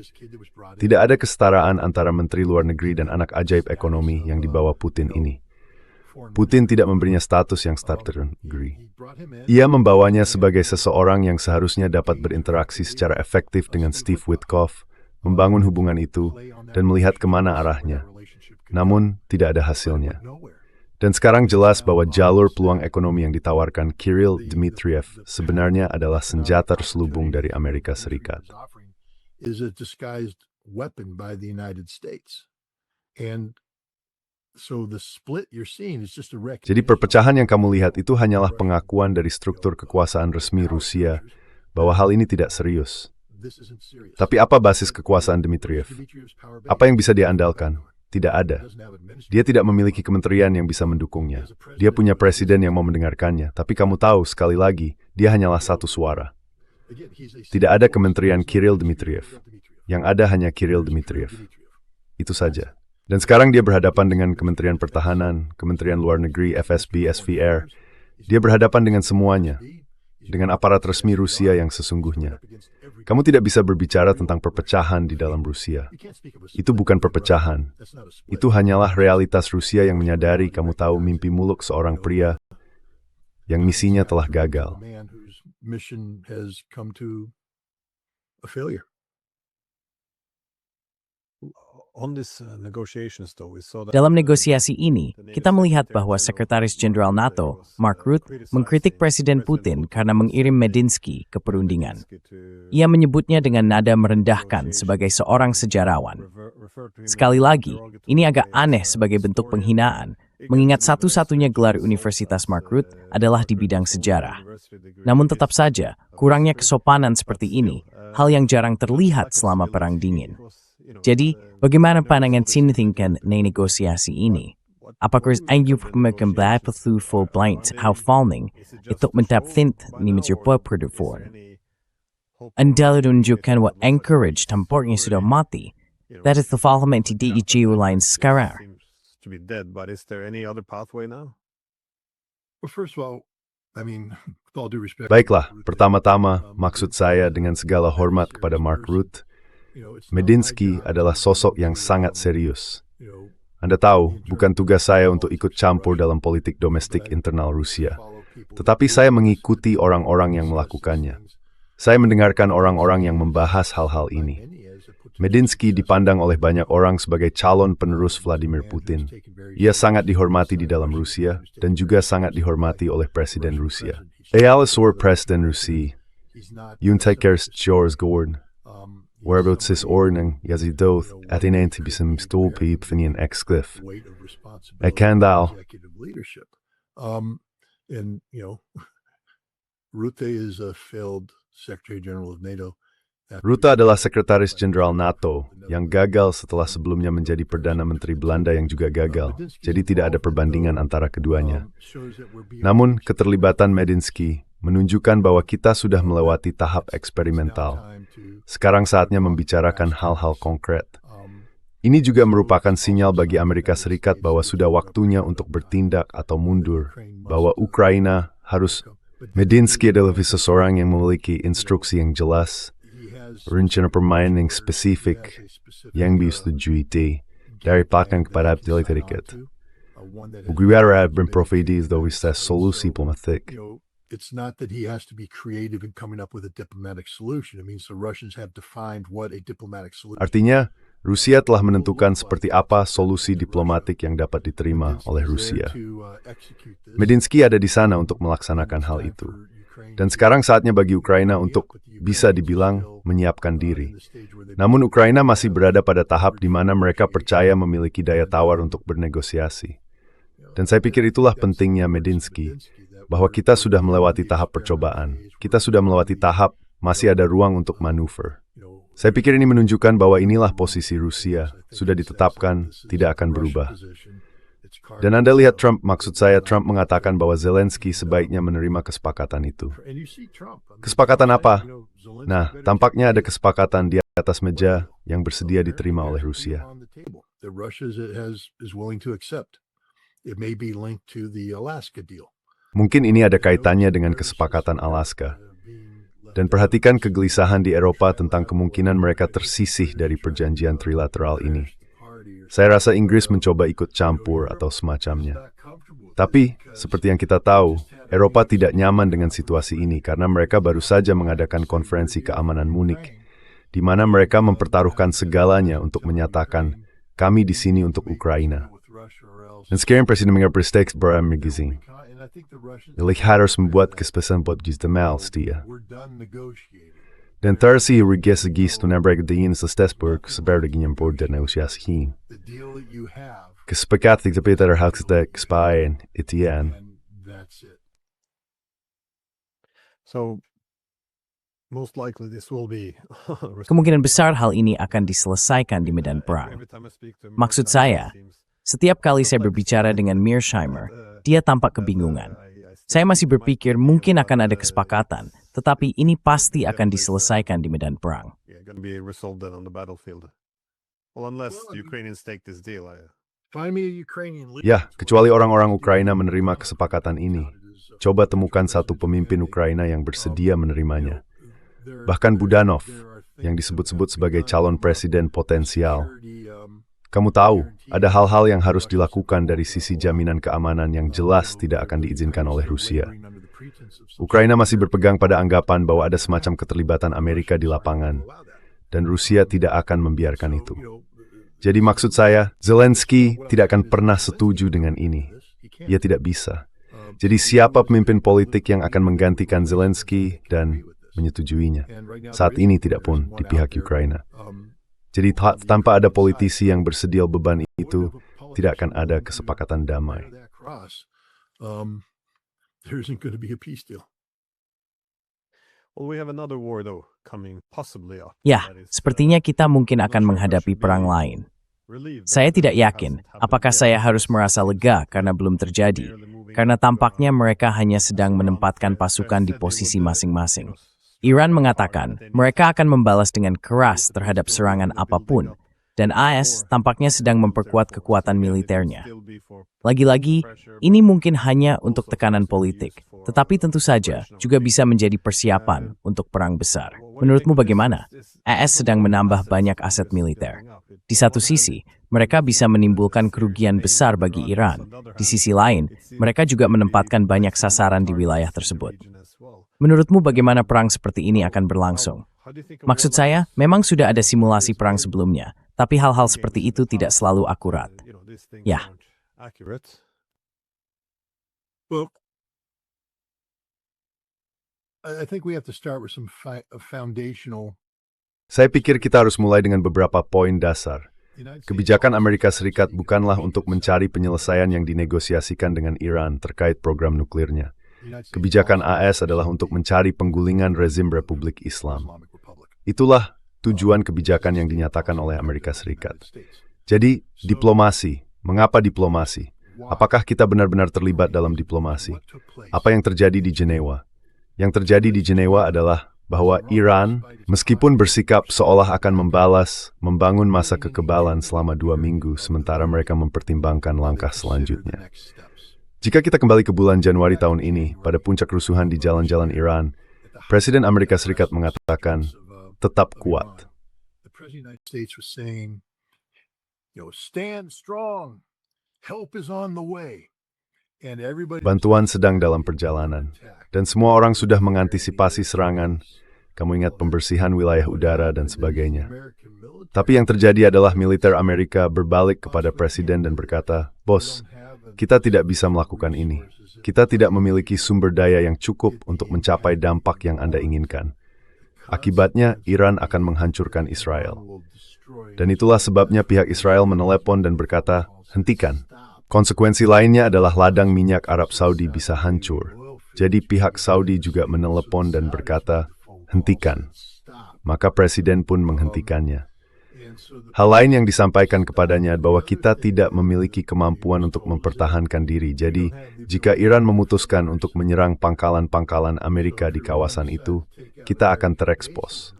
Tidak ada kesetaraan antara Menteri Luar Negeri dan anak ajaib ekonomi yang dibawa Putin ini. Putin tidak memberinya status yang starter degree. Ia membawanya sebagai seseorang yang seharusnya dapat berinteraksi secara efektif dengan Steve Witkoff, membangun hubungan itu, dan melihat kemana arahnya. Namun, tidak ada hasilnya. Dan sekarang jelas bahwa jalur peluang ekonomi yang ditawarkan Kirill Dmitriev sebenarnya adalah senjata terselubung dari Amerika Serikat. Jadi perpecahan yang kamu lihat itu hanyalah pengakuan dari struktur kekuasaan resmi Rusia bahwa hal ini tidak serius. Tapi apa basis kekuasaan Dmitriev? Apa yang bisa dia andalkan? Tidak ada. Dia tidak memiliki kementerian yang bisa mendukungnya. Dia punya presiden yang mau mendengarkannya. Tapi kamu tahu, sekali lagi, dia hanyalah satu suara. Tidak ada kementerian Kirill Dmitriev. Yang ada hanya Kirill Dmitriev. Itu saja. Dan sekarang dia berhadapan dengan Kementerian Pertahanan, Kementerian Luar Negeri, FSB, SVR. Dia berhadapan dengan semuanya, dengan aparat resmi Rusia yang sesungguhnya. Kamu tidak bisa berbicara tentang perpecahan di dalam Rusia. Itu bukan perpecahan. Itu hanyalah realitas Rusia yang menyadari kamu tahu mimpi muluk seorang pria yang misinya telah gagal. Dalam negosiasi ini, kita melihat bahwa Sekretaris Jenderal NATO, Mark Rutte, mengkritik Presiden Putin karena mengirim Medinsky ke perundingan. Ia menyebutnya dengan nada merendahkan sebagai seorang sejarawan. Sekali lagi, ini agak aneh sebagai bentuk penghinaan, mengingat satu-satunya gelar Universitas Mark Rutte adalah di bidang sejarah. Namun tetap saja, kurangnya kesopanan seperti ini, hal yang jarang terlihat selama Perang Dingin. Jadi, bagaimana pandangan sinettingkan negosiasi ini? Apakah Anda mengembali full blind how falling itu mentapthint ni menjadi Anda menunjukkan what encourage tampaknya sudah mati. That is the fall yang tidak lain sekarang. To be dead, but is there any other pathway now? Well, first of all, I mean, with all due respect. Baiklah, pertama-tama, maksud saya dengan segala hormat kepada Mark Rutte, Medinsky adalah sosok yang sangat serius. Anda tahu, bukan tugas saya untuk ikut campur dalam politik domestik internal Rusia. Tetapi saya mengikuti orang-orang yang melakukannya. Saya mendengarkan orang-orang yang membahas hal-hal ini. Medinsky dipandang oleh banyak orang sebagai calon penerus Vladimir Putin. Ia sangat dihormati di dalam Rusia dan juga sangat dihormati oleh Presiden Rusia. Ealisor Presiden Rusia, Yuntaker Sjorsgård, whereabouts his ordning Yazidoth at in antibism stolpe pthinian excliffe. Ekandal. And, Rutte is a failed Secretary General of NATO. Rutte adalah Sekretaris Jenderal NATO yang gagal setelah sebelumnya menjadi Perdana Menteri Belanda yang juga gagal. Jadi tidak ada perbandingan antara keduanya. Namun, keterlibatan Medinsky menunjukkan bahwa kita sudah melewati tahap eksperimental. Sekarang saatnya membicarakan hal-hal konkret. Ini juga merupakan sinyal bagi Amerika Serikat bahwa sudah waktunya untuk bertindak atau mundur, bahwa Ukraina harus. Medinsky adalah seseorang yang memiliki instruksi yang jelas, rencana permainan yang spesifik yang disetujui dari belakang kepada Abdul Serikat. Uguara berprofesi bahwa solusi diplomatik. It's not that he has to be creative in coming up with a diplomatic solution. It means the Russians have defined what a diplomatic solution. Artinya, Rusia telah menentukan seperti apa solusi diplomatik yang dapat diterima oleh Rusia. Medinsky ada di sana untuk melaksanakan hal itu. Dan sekarang saatnya bagi Ukraina untuk bisa dibilang menyiapkan diri. Namun Ukraina masih berada pada tahap di mana mereka percaya memiliki daya tawar untuk bernegosiasi. Dan saya pikir itulah pentingnya Medinsky, bahwa kita sudah melewati tahap percobaan. Kita sudah melewati tahap, masih ada ruang untuk manuver. Saya pikir ini menunjukkan bahwa inilah posisi Rusia, sudah ditetapkan, tidak akan berubah. Dan Anda lihat Trump, maksud saya Trump mengatakan bahwa Zelensky sebaiknya menerima kesepakatan itu. Kesepakatan apa? Nah, tampaknya ada kesepakatan di atas meja yang bersedia diterima oleh Rusia. Mungkin ini ada kaitannya dengan kesepakatan Alaska. Dan perhatikan kegelisahan di Eropa tentang kemungkinan mereka tersisih dari perjanjian trilateral ini. Saya rasa Inggris mencoba ikut campur atau semacamnya. Tapi, seperti yang kita tahu, Eropa tidak nyaman dengan situasi ini karena mereka baru saja mengadakan konferensi keamanan Munich, di mana mereka mempertaruhkan segalanya untuk menyatakan, kami di sini untuk Ukraina. Dan sekarang Presiden mengapresiasi beragizing. Ilik harus membuat kesepakatan buat Gisdemal setia. Dan tersi regis tunabrak diin sestesburg sebagai penyempur dan negosiasi. Kesepakatan tapi terhak sedek kesepayan itian. So most likely this will be Kemungkinan besar hal ini akan diselesaikan di medan perang. Maksud saya, setiap kali saya berbicara dengan Mearsheimer, dia tampak kebingungan. Saya masih berpikir mungkin akan ada kesepakatan, tetapi ini pasti akan diselesaikan di medan perang. Well, unless the Ukrainians take this deal. Find me a Ukrainian leader. Ya, kecuali orang-orang Ukraina menerima kesepakatan ini. Coba temukan satu pemimpin Ukraina yang bersedia menerimanya. Bahkan Budanov, yang disebut-sebut sebagai calon presiden potensial. Kamu tahu, ada hal-hal yang harus dilakukan dari sisi jaminan keamanan yang jelas tidak akan diizinkan oleh Rusia. Ukraina masih berpegang pada anggapan bahwa ada semacam keterlibatan Amerika di lapangan, dan Rusia tidak akan membiarkan itu. Jadi maksud saya, Zelensky tidak akan pernah setuju dengan ini. Ia tidak bisa. Jadi siapa pemimpin politik yang akan menggantikan Zelensky dan menyetujuinya? Saat ini tidak pun di pihak Ukraina. Jadi tanpa ada politisi yang bersedia beban itu, tidak akan ada kesepakatan damai. There isn't going to be a peace deal. Well, we have another war though coming possibly up. Ya, sepertinya kita mungkin akan menghadapi perang lain. Saya tidak yakin apakah saya harus merasa lega karena belum terjadi, karena tampaknya mereka hanya sedang menempatkan pasukan di posisi masing-masing. Iran mengatakan mereka akan membalas dengan keras terhadap serangan apapun, dan AS tampaknya sedang memperkuat kekuatan militernya. Lagi-lagi, ini mungkin hanya untuk tekanan politik, tetapi tentu saja juga bisa menjadi persiapan untuk perang besar. Menurutmu bagaimana? AS sedang menambah banyak aset militer. Di satu sisi, mereka bisa menimbulkan kerugian besar bagi Iran. Di sisi lain, mereka juga menempatkan banyak sasaran di wilayah tersebut. Menurutmu bagaimana perang seperti ini akan berlangsung? Maksud saya, memang sudah ada simulasi perang sebelumnya, tapi hal-hal seperti itu tidak selalu akurat. Ya. Well, I think we have to start with some foundational. Saya pikir kita harus mulai dengan beberapa poin dasar. Kebijakan Amerika Serikat bukanlah untuk mencari penyelesaian yang dinegosiasikan dengan Iran terkait program nuklirnya. Kebijakan AS adalah untuk mencari penggulingan rezim Republik Islam. Itulah tujuan kebijakan yang dinyatakan oleh Amerika Serikat. Jadi, diplomasi. Mengapa diplomasi? Apakah kita benar-benar terlibat dalam diplomasi? Apa yang terjadi di Jenewa? Yang terjadi di Jenewa adalah bahwa Iran, meskipun bersikap seolah akan membangun masa kekebalan selama 2 minggu, sementara mereka mempertimbangkan langkah selanjutnya. Jika kita kembali ke bulan Januari tahun ini, pada puncak kerusuhan di jalan-jalan Iran, Presiden Amerika Serikat mengatakan, tetap kuat. Bantuan sedang dalam perjalanan, dan semua orang sudah mengantisipasi serangan. Kamu ingat pembersihan wilayah udara dan sebagainya. Tapi yang terjadi adalah militer Amerika berbalik kepada Presiden dan berkata, "Bos, kita tidak bisa melakukan ini. Kita tidak memiliki sumber daya yang cukup untuk mencapai dampak yang Anda inginkan. Akibatnya, Iran akan menghancurkan Israel." Dan itulah sebabnya pihak Israel menelepon dan berkata, "Hentikan." Konsekuensi lainnya adalah ladang minyak Arab Saudi bisa hancur. Jadi pihak Saudi juga menelepon dan berkata, "Hentikan." Maka Presiden pun menghentikannya. Hal lain yang disampaikan kepadanya bahwa kita tidak memiliki kemampuan untuk mempertahankan diri. Jadi, jika Iran memutuskan untuk menyerang pangkalan-pangkalan Amerika di kawasan itu, kita akan terekspos.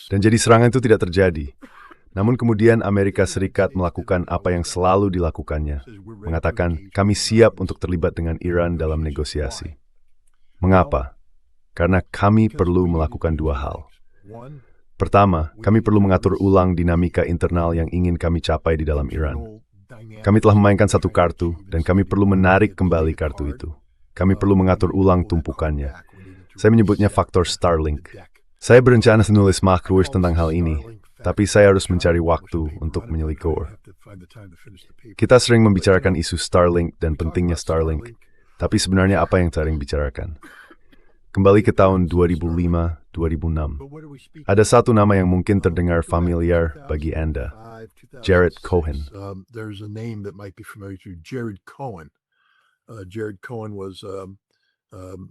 Dan jadi serangan itu tidak terjadi. Namun kemudian Amerika Serikat melakukan apa yang selalu dilakukannya, mengatakan, "Kami siap untuk terlibat dengan Iran dalam negosiasi." Mengapa? Karena kami perlu melakukan 2 hal. Pertama, kami perlu mengatur ulang dinamika internal yang ingin kami capai di dalam Iran. Kami telah memainkan satu kartu, dan kami perlu menarik kembali kartu itu. Kami perlu mengatur ulang tumpukannya. Saya menyebutnya faktor Starlink. Saya berencana menulis makruh tentang hal ini, tapi saya harus mencari waktu untuk menyelikur. Kita sering membicarakan isu Starlink dan pentingnya Starlink, tapi sebenarnya apa yang sering bicarakan? Kembali ke tahun 2005-2006. Ada satu nama yang mungkin terdengar familiar bagi Anda, Jared Cohen. There's a name that might be familiar to Jared Cohen.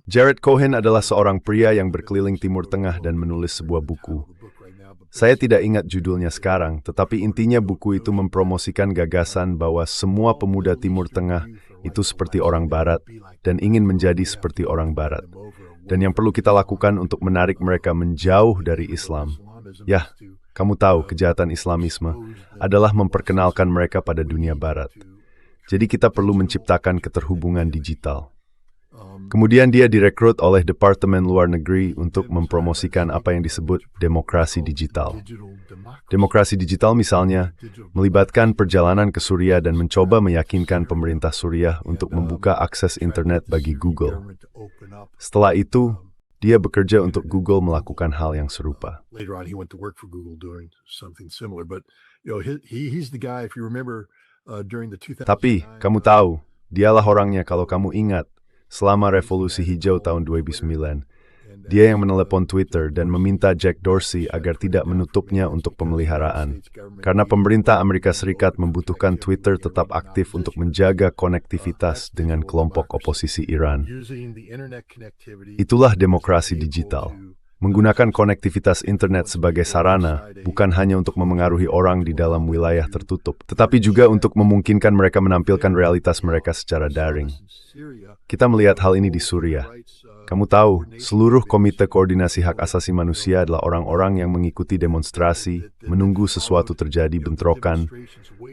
Jared Cohen adalah seorang pria yang berkeliling Timur Tengah dan menulis sebuah buku. Saya tidak ingat judulnya sekarang, tetapi intinya buku itu mempromosikan gagasan bahwa semua pemuda Timur Tengah itu seperti orang Barat dan ingin menjadi seperti orang Barat. Dan yang perlu kita lakukan untuk menarik mereka menjauh dari Islam, ya, kamu tahu kejahatan Islamisme adalah memperkenalkan mereka pada dunia Barat. Jadi kita perlu menciptakan keterhubungan digital. Kemudian dia direkrut oleh Departemen Luar Negeri untuk mempromosikan apa yang disebut demokrasi digital. Demokrasi digital misalnya melibatkan perjalanan ke Suriah dan mencoba meyakinkan pemerintah Suriah untuk membuka akses internet bagi Google. Setelah itu, dia bekerja untuk Google melakukan hal yang serupa. Later on, he went to work for Google doing something similar. But he's the guy. If you remember, during the 2009. Tapi kamu tahu, dialah orangnya kalau kamu ingat. Selama revolusi hijau tahun 2009, dia yang menelepon Twitter dan meminta Jack Dorsey agar tidak menutupnya untuk pemeliharaan. Karena pemerintah Amerika Serikat membutuhkan Twitter tetap aktif untuk menjaga konektivitas dengan kelompok oposisi Iran. Itulah demokrasi digital. Menggunakan konektivitas internet sebagai sarana bukan hanya untuk memengaruhi orang di dalam wilayah tertutup, tetapi juga untuk memungkinkan mereka menampilkan realitas mereka secara daring. Kita melihat hal ini di Suriah. Kamu tahu, seluruh Komite Koordinasi Hak Asasi Manusia adalah orang-orang yang mengikuti demonstrasi, menunggu sesuatu terjadi bentrokan,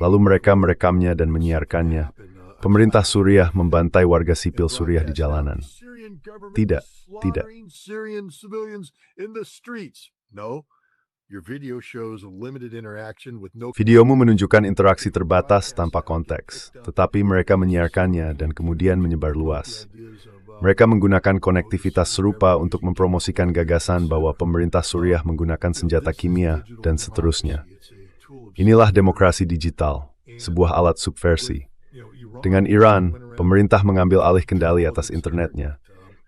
lalu mereka merekamnya dan menyiarkannya. Pemerintah Suriah membantai warga sipil Suriah di jalanan. Tidak. Videomu menunjukkan interaksi terbatas tanpa konteks, tetapi mereka menyiarkannya dan kemudian menyebar luas. Mereka menggunakan konektivitas serupa untuk mempromosikan gagasan bahwa pemerintah Suriah menggunakan senjata kimia dan seterusnya. Inilah demokrasi digital, sebuah alat subversi. Dengan Iran, pemerintah mengambil alih kendali atas internetnya.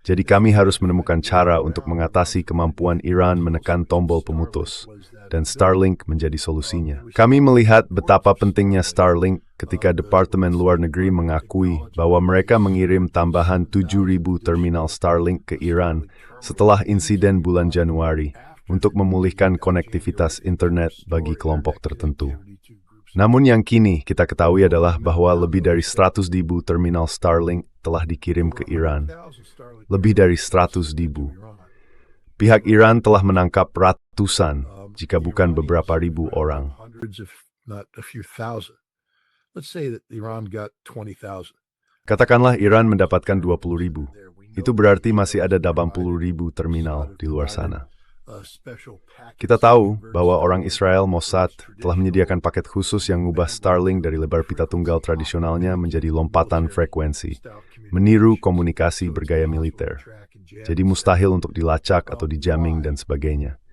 Jadi kami harus menemukan cara untuk mengatasi kemampuan Iran menekan tombol pemutus, dan Starlink menjadi solusinya. Kami melihat betapa pentingnya Starlink ketika Departemen Luar Negeri mengakui bahwa mereka mengirim tambahan 7.000 terminal Starlink ke Iran setelah insiden bulan Januari untuk memulihkan konektivitas internet bagi kelompok tertentu. Namun yang kini kita ketahui adalah bahwa lebih dari 100.000 terminal Starlink telah dikirim ke Iran. Lebih dari 100.000. Pihak Iran telah menangkap ratusan, jika bukan beberapa ribu orang. Katakanlah Iran mendapatkan 20.000. Itu berarti masih ada 80.000 terminal di luar sana. Kita tahu bahwa orang Israel Mossad telah menyediakan paket khusus yang mengubah Starlink dari lebar pita tunggal tradisionalnya menjadi lompatan frekuensi, meniru komunikasi bergaya militer. Jadi mustahil untuk dilacak atau dijamming dan sebagainya.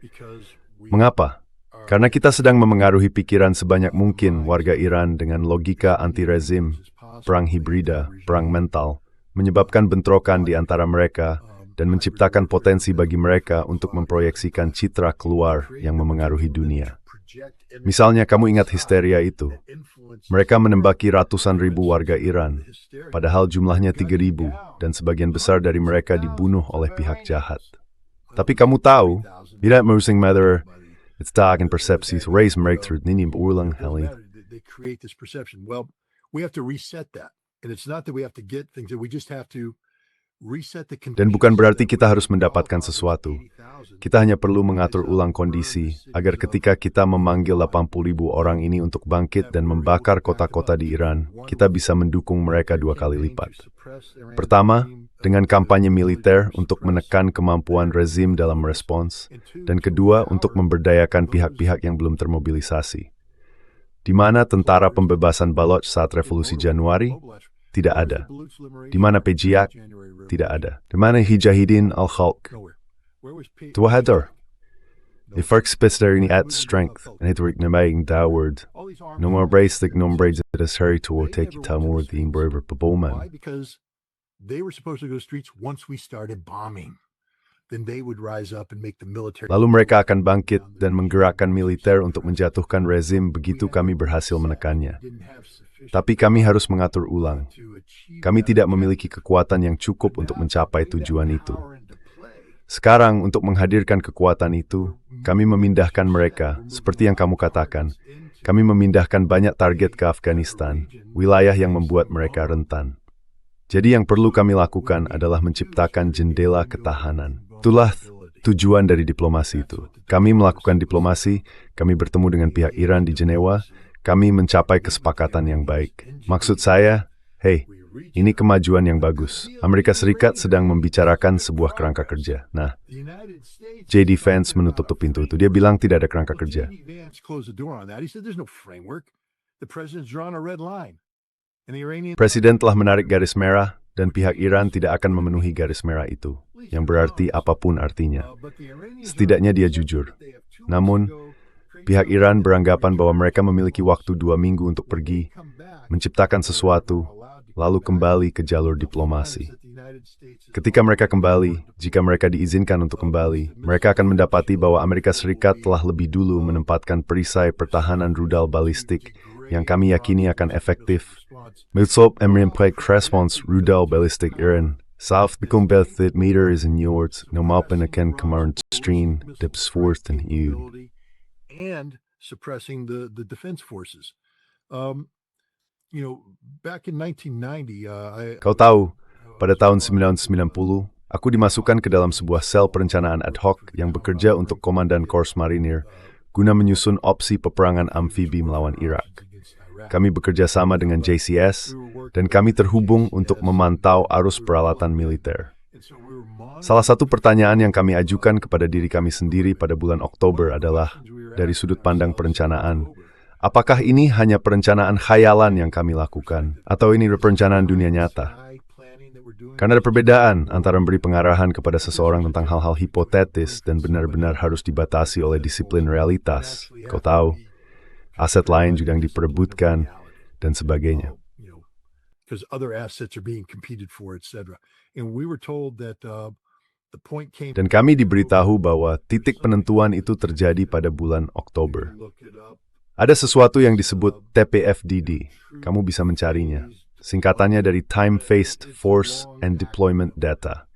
Mengapa? Karena kita sedang memengaruhi pikiran sebanyak mungkin warga Iran dengan logika anti-rezim, perang hibrida, perang mental, menyebabkan bentrokan di antara mereka, dan menciptakan potensi bagi mereka untuk memproyeksikan citra keluar yang memengaruhi dunia. Misalnya kamu ingat histeria itu. Mereka menembaki ratusan ribu warga Iran, padahal jumlahnya 3.000 dan sebagian besar dari mereka dibunuh oleh pihak jahat. Tapi kamu tahu, tidak merusing matter, it's dark and persepsi raise mereka ini berulang kali. We have to reset that. And it's not that we have to get things, that we just have to. Dan bukan berarti kita harus mendapatkan sesuatu. Kita hanya perlu mengatur ulang kondisi agar ketika kita memanggil 80.000 orang ini untuk bangkit dan membakar kota-kota di Iran, kita bisa mendukung mereka 2 kali lipat. Pertama, dengan kampanye militer untuk menekan kemampuan rezim dalam merespons, dan kedua, untuk memberdayakan pihak-pihak yang belum termobilisasi. Di mana tentara pembebasan Baloch saat revolusi Januari? Tidak ada. Di mana Pejiak? Tidak ada. Di mana Hijahidin al-Khalq? Dua hadar. The first spitzer in at strength, and it worked namaing downward. No more brace like no brace that is hurry to take it more the braver Paboman. Because they were supposed to go streets once we started bombing. Then they would rise up and make the military. Lalu mereka akan bangkit dan menggerakkan militer untuk menjatuhkan rezim begitu kami berhasil menekannya. Tapi kami harus mengatur ulang. Kami tidak memiliki kekuatan yang cukup untuk mencapai tujuan itu. Sekarang, untuk menghadirkan kekuatan itu, kami memindahkan mereka, seperti yang kamu katakan. Kami memindahkan banyak target ke Afghanistan, wilayah yang membuat mereka rentan. Jadi yang perlu kami lakukan adalah menciptakan jendela ketahanan. Itulah tujuan dari diplomasi itu. Kami melakukan diplomasi, kami bertemu dengan pihak Iran di Jenewa, kami mencapai kesepakatan yang baik. Maksud saya, hey, ini kemajuan yang bagus. Amerika Serikat sedang membicarakan sebuah kerangka kerja. Nah, J.D. Vance menutup pintu itu. Dia bilang tidak ada kerangka kerja. Presiden telah menarik garis merah dan pihak Iran tidak akan memenuhi garis merah itu, yang berarti apapun artinya. Setidaknya dia jujur. Namun, pihak Iran beranggapan bahwa mereka memiliki waktu 2 minggu untuk pergi, menciptakan sesuatu, lalu kembali ke jalur diplomasi. Ketika mereka kembali, jika mereka diizinkan untuk kembali, mereka akan mendapati bahwa Amerika Serikat telah lebih dulu menempatkan perisai pertahanan rudal balistik yang kami yakini akan efektif. Mitsop Emrimpek Response Rudal Balistik Iran, South Bikum Belthit Meters and Yords, Nomalpan akan kemarin strain, Dipsworth and Hugh. And suppressing the defense forces. Back in 1990, Kau tahu, pada tahun 1990, aku dimasukkan ke dalam sebuah sel perencanaan ad hoc yang bekerja untuk Komandan Korps Marinir guna menyusun opsi peperangan amfibi melawan Irak. Kami bekerja sama dengan JCS, dan kami terhubung untuk memantau arus peralatan militer. Salah satu pertanyaan yang kami ajukan kepada diri kami sendiri pada bulan Oktober adalah, dari sudut pandang perencanaan, apakah ini hanya perencanaan khayalan yang kami lakukan, atau ini perencanaan dunia nyata? Karena ada perbedaan antara memberi pengarahan kepada seseorang tentang hal-hal hipotetis dan benar-benar harus dibatasi oleh disiplin realitas. Kau tahu, aset lain juga yang diperebutkan, dan sebagainya. Dan kami diberitahu bahwa titik penentuan itu terjadi pada bulan Oktober. Ada sesuatu yang disebut TPFDD. Kamu bisa mencarinya. Singkatannya dari Time Phased Force and Deployment Data.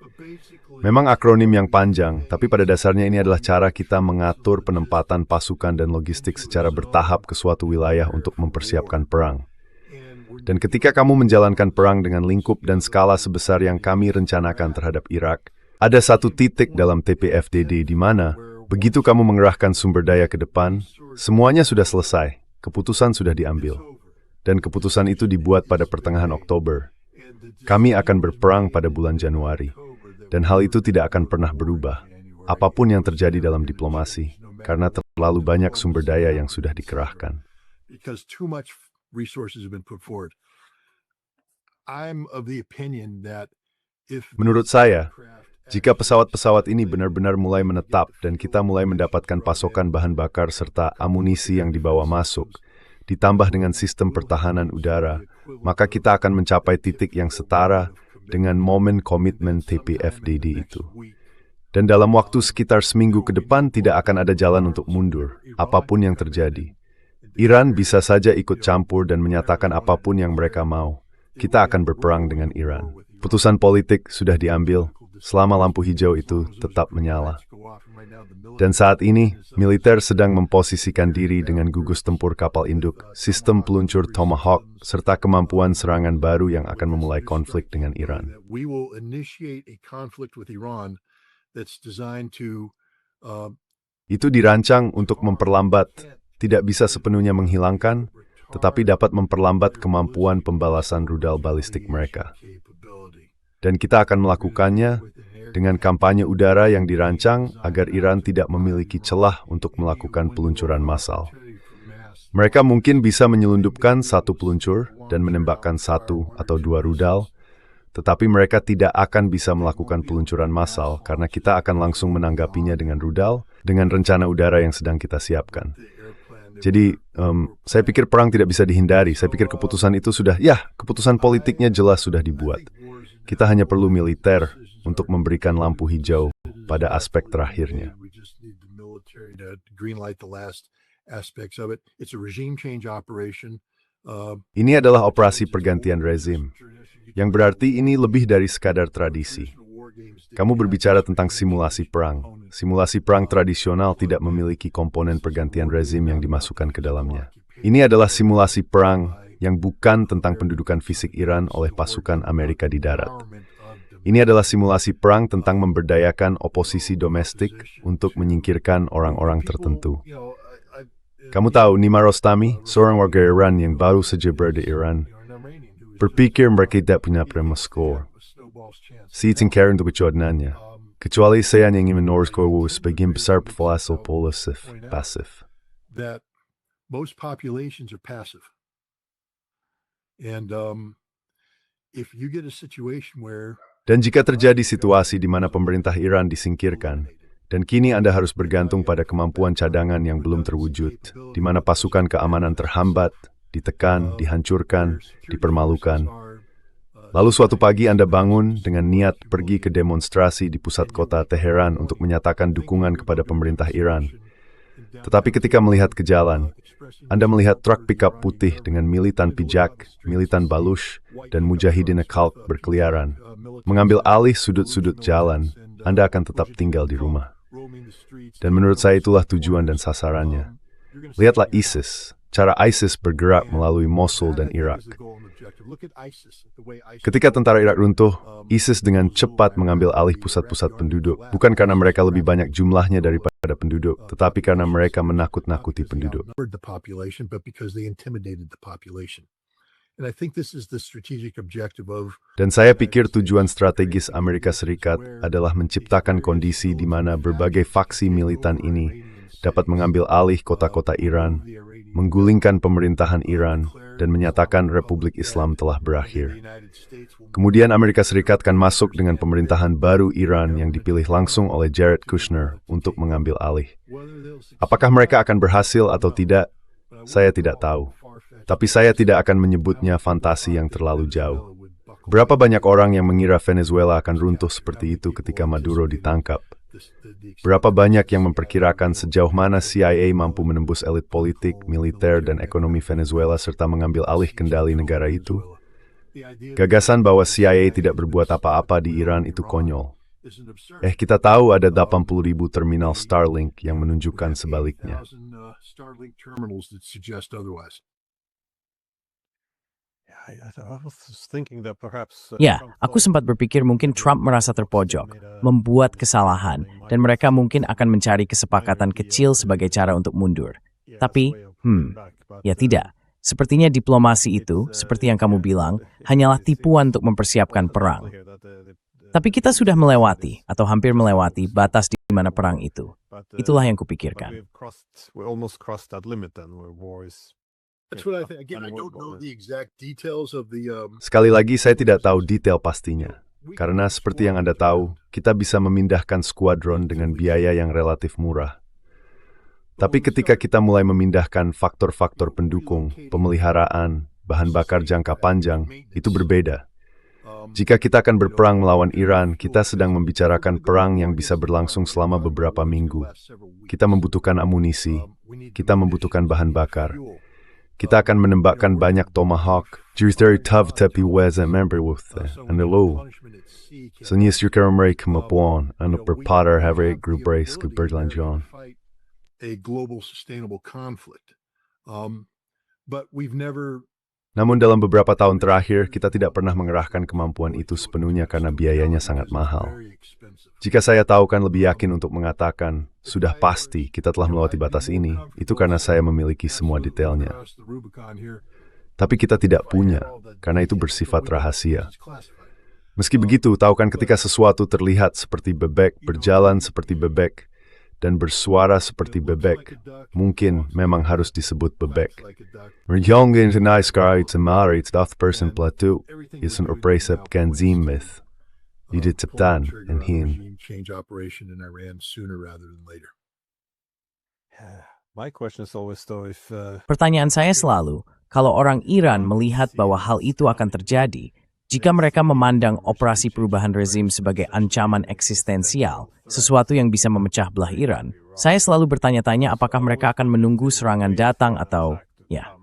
Memang akronim yang panjang, tapi pada dasarnya ini adalah cara kita mengatur penempatan pasukan dan logistik secara bertahap ke suatu wilayah untuk mempersiapkan perang. Dan ketika kamu menjalankan perang dengan lingkup dan skala sebesar yang kami rencanakan terhadap Irak, ada satu titik dalam TPFDD di mana, begitu kamu mengerahkan sumber daya ke depan, semuanya sudah selesai, keputusan sudah diambil. Dan keputusan itu dibuat pada pertengahan Oktober. Kami akan berperang pada bulan Januari. Dan hal itu tidak akan pernah berubah, apapun yang terjadi dalam diplomasi, karena terlalu banyak sumber daya yang sudah dikerahkan. Menurut saya, jika pesawat-pesawat ini benar-benar mulai menetap dan kita mulai mendapatkan pasokan bahan bakar serta amunisi yang dibawa masuk, ditambah dengan sistem pertahanan udara, maka kita akan mencapai titik yang setara dengan momen komitmen TPFDD itu. Dan dalam waktu sekitar seminggu ke depan tidak akan ada jalan untuk mundur, apapun yang terjadi. Iran bisa saja ikut campur dan menyatakan apapun yang mereka mau. Kita akan berperang dengan Iran. Putusan politik sudah diambil, selama lampu hijau itu tetap menyala. Dan saat ini, militer sedang memposisikan diri dengan gugus tempur kapal induk, sistem peluncur Tomahawk, serta kemampuan serangan baru yang akan memulai konflik dengan Iran. Itu dirancang untuk memperlambat, tidak bisa sepenuhnya menghilangkan, tetapi dapat memperlambat kemampuan pembalasan rudal balistik mereka. Dan kita akan melakukannya dengan kampanye udara yang dirancang agar Iran tidak memiliki celah untuk melakukan peluncuran massal. Mereka mungkin bisa menyelundupkan satu peluncur dan menembakkan 1 atau 2 rudal, tetapi mereka tidak akan bisa melakukan peluncuran massal karena kita akan langsung menanggapinya dengan rudal dengan rencana udara yang sedang kita siapkan. Jadi, saya pikir perang tidak bisa dihindari. Saya pikir keputusan itu keputusan politiknya jelas sudah dibuat. Kita hanya perlu militer untuk memberikan lampu hijau pada aspek terakhirnya. Ini adalah operasi pergantian rezim, yang berarti ini lebih dari sekadar tradisi. Kamu berbicara tentang simulasi perang. Simulasi perang tradisional tidak memiliki komponen pergantian rezim yang dimasukkan ke dalamnya. Ini adalah simulasi perang yang bukan tentang pendudukan fisik Iran oleh pasukan Amerika di darat. Ini adalah simulasi perang tentang memberdayakan oposisi domestik untuk menyingkirkan orang-orang tertentu. Kamu tahu, Nima Rostami, seorang warga Iran yang baru saja berada di Iran, berpikir mereka tidak punya prima skor. Si tingkar untuk kecuadannya. Kecuali saya yang ingin menorus kowo sebagian besar populasi pasif. That most populations are passive. And if you get a situation where Dan jika terjadi situasi di mana pemerintah Iran disingkirkan, dan kini Anda harus bergantung pada kemampuan cadangan yang belum terwujud, di mana pasukan keamanan terhambat, ditekan, dihancurkan, dipermalukan. Lalu suatu pagi Anda bangun dengan niat pergi ke demonstrasi di pusat kota Teheran untuk menyatakan dukungan kepada pemerintah Iran. Tetapi ketika melihat ke jalan, Anda melihat truk pickup putih dengan militan pijak, militan Baluch, dan mujahidin Khalq berkeliaran. Mengambil alih sudut-sudut jalan, Anda akan tetap tinggal di rumah. Dan menurut saya itulah tujuan dan sasarannya. Lihatlah ISIS, cara ISIS bergerak melalui Mosul dan Irak. Ketika tentara Irak runtuh, ISIS dengan cepat mengambil alih pusat-pusat penduduk, bukan karena mereka lebih banyak jumlahnya daripada penduduk, tetapi karena mereka menakut-nakuti penduduk. Dan saya pikir tujuan strategis Amerika Serikat adalah menciptakan kondisi di mana berbagai faksi militan ini dapat mengambil alih kota-kota Iran, menggulingkan pemerintahan Iran, dan menyatakan Republik Islam telah berakhir. Kemudian Amerika Serikat akan masuk dengan pemerintahan baru Iran yang dipilih langsung oleh Jared Kushner untuk mengambil alih. Apakah mereka akan berhasil atau tidak? Saya tidak tahu. Tapi saya tidak akan menyebutnya fantasi yang terlalu jauh. Berapa banyak orang yang mengira Venezuela akan runtuh seperti itu ketika Maduro ditangkap? Berapa banyak yang memperkirakan sejauh mana CIA mampu menembus elit politik, militer, dan ekonomi Venezuela serta mengambil alih kendali negara itu? Gagasan bahwa CIA tidak berbuat apa-apa di Iran itu konyol. Kita tahu ada 80.000 terminal Starlink yang menunjukkan sebaliknya. Ya, aku sempat berpikir mungkin Trump merasa terpojok, membuat kesalahan, dan mereka mungkin akan mencari kesepakatan kecil sebagai cara untuk mundur. Tapi, ya tidak. Sepertinya diplomasi itu, seperti yang kamu bilang, hanyalah tipuan untuk mempersiapkan perang. Tapi kita sudah melewati, atau hampir melewati, batas di mana perang itu. Itulah yang kupikirkan. Sekali lagi, saya tidak tahu detail pastinya. Karena seperti yang Anda tahu, kita bisa memindahkan skuadron dengan biaya yang relatif murah. Tapi ketika kita mulai memindahkan faktor-faktor pendukung, pemeliharaan, bahan bakar jangka panjang, itu berbeda. Jika kita akan berperang melawan Iran, kita sedang membicarakan perang yang bisa berlangsung selama beberapa minggu. Kita membutuhkan amunisi, kita membutuhkan bahan bakar. Kita akan menembakkan banyak Tomahawk, very tough tapi wes member with and low. Senyis mereka kemampuan untuk berpatar hari grup keberlanjutan. A global sustainable conflict. But we've never. Namun dalam beberapa tahun terakhir, kita tidak pernah mengerahkan kemampuan itu sepenuhnya karena biayanya sangat mahal. Jika saya tahu kan lebih yakin untuk mengatakan, sudah pasti kita telah melewati batas ini, itu karena saya memiliki semua detailnya. Tapi kita tidak punya, karena itu bersifat rahasia. Meski begitu, tahu kan ketika sesuatu terlihat seperti bebek, berjalan seperti bebek, dan bersuara seperti bebek, mungkin memang harus disebut bebek. Merjongin tenai skari temari daft person plateau is an opresip ganzim myth. Diciptakan and hin. Pertanyaan saya selalu, kalau orang Iran melihat bahwa hal itu akan terjadi, jika mereka memandang operasi perubahan rezim sebagai ancaman eksistensial, sesuatu yang bisa memecah belah Iran, saya selalu bertanya-tanya apakah mereka akan menunggu serangan datang atau, ya.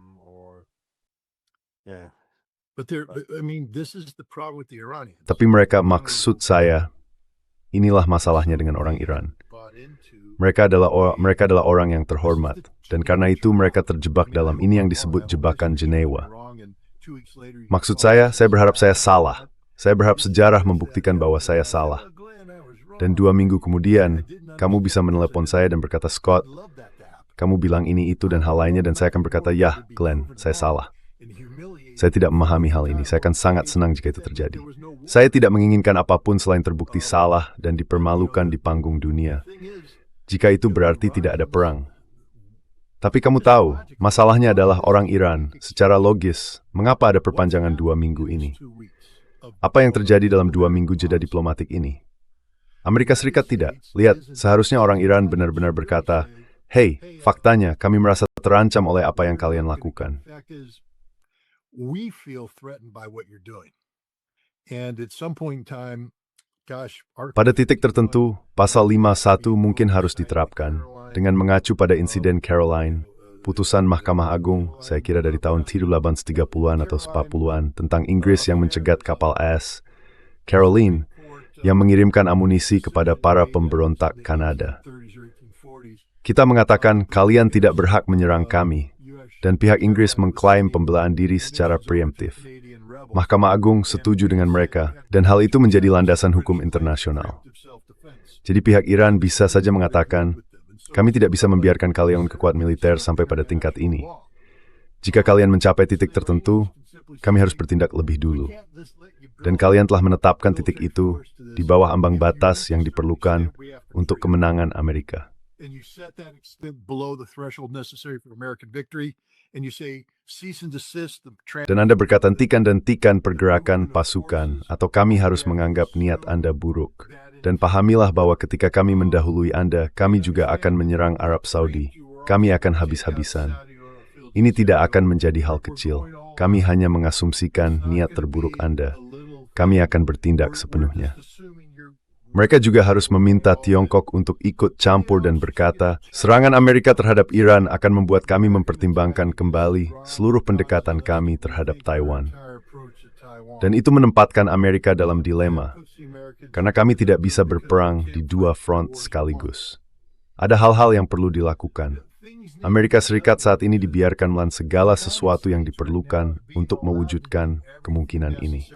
Tapi maksud saya, inilah masalahnya dengan orang Iran. Mereka adalah orang yang terhormat, dan karena itu mereka terjebak dalam ini yang disebut jebakan Jenewa. Maksud saya berharap saya salah. Saya berharap sejarah membuktikan bahwa saya salah. Dan 2 minggu kemudian, kamu bisa menelepon saya dan berkata, Scott, kamu bilang ini, itu, dan hal lainnya, dan saya akan berkata, ya, Glenn, saya salah. Saya tidak memahami hal ini. Saya akan sangat senang jika itu terjadi. Saya tidak menginginkan apapun selain terbukti salah dan dipermalukan di panggung dunia. Jika itu berarti tidak ada perang. Tapi kamu tahu, masalahnya adalah orang Iran, secara logis, mengapa ada perpanjangan 2 minggu ini? Apa yang terjadi dalam 2 minggu jeda diplomatik ini? Amerika Serikat tidak. Lihat, seharusnya orang Iran benar-benar berkata, hey, faktanya kami merasa terancam oleh apa yang kalian lakukan. We feel threatened by what you're doing. And at some point in time, pada titik tertentu, pasal 51 mungkin harus diterapkan dengan mengacu pada insiden Caroline, putusan Mahkamah Agung, saya kira dari tahun 1830-an atau 40-an, tentang Inggris yang mencegat kapal AS Caroline yang mengirimkan amunisi kepada para pemberontak Kanada. Kita mengatakan kalian tidak berhak menyerang kami, dan pihak Inggris mengklaim pembelaan diri secara preemptif. Mahkamah Agung setuju dengan mereka, dan hal itu menjadi landasan hukum internasional. Jadi pihak Iran bisa saja mengatakan, kami tidak bisa membiarkan kalian kekuatan militer sampai pada tingkat ini. Jika kalian mencapai titik tertentu, kami harus bertindak lebih dulu. Dan kalian telah menetapkan titik itu di bawah ambang batas yang diperlukan untuk kemenangan Amerika. Dan Anda berkata hentikan pergerakan pasukan, atau kami harus menganggap niat Anda buruk. Dan pahamilah bahwa ketika kami mendahului Anda, kami juga akan menyerang Arab Saudi. Kami akan habis-habisan. Ini tidak akan menjadi hal kecil. Kami hanya mengasumsikan niat terburuk Anda. Kami akan bertindak sepenuhnya. Mereka juga harus meminta Tiongkok untuk ikut campur dan berkata, serangan Amerika terhadap Iran akan membuat kami mempertimbangkan kembali seluruh pendekatan kami terhadap Taiwan. Dan itu menempatkan Amerika dalam dilema, karena kami tidak bisa berperang di 2 front sekaligus. Ada hal-hal yang perlu dilakukan. Amerika Serikat saat ini dibiarkan melawan segala sesuatu yang diperlukan untuk mewujudkan kemungkinan ini.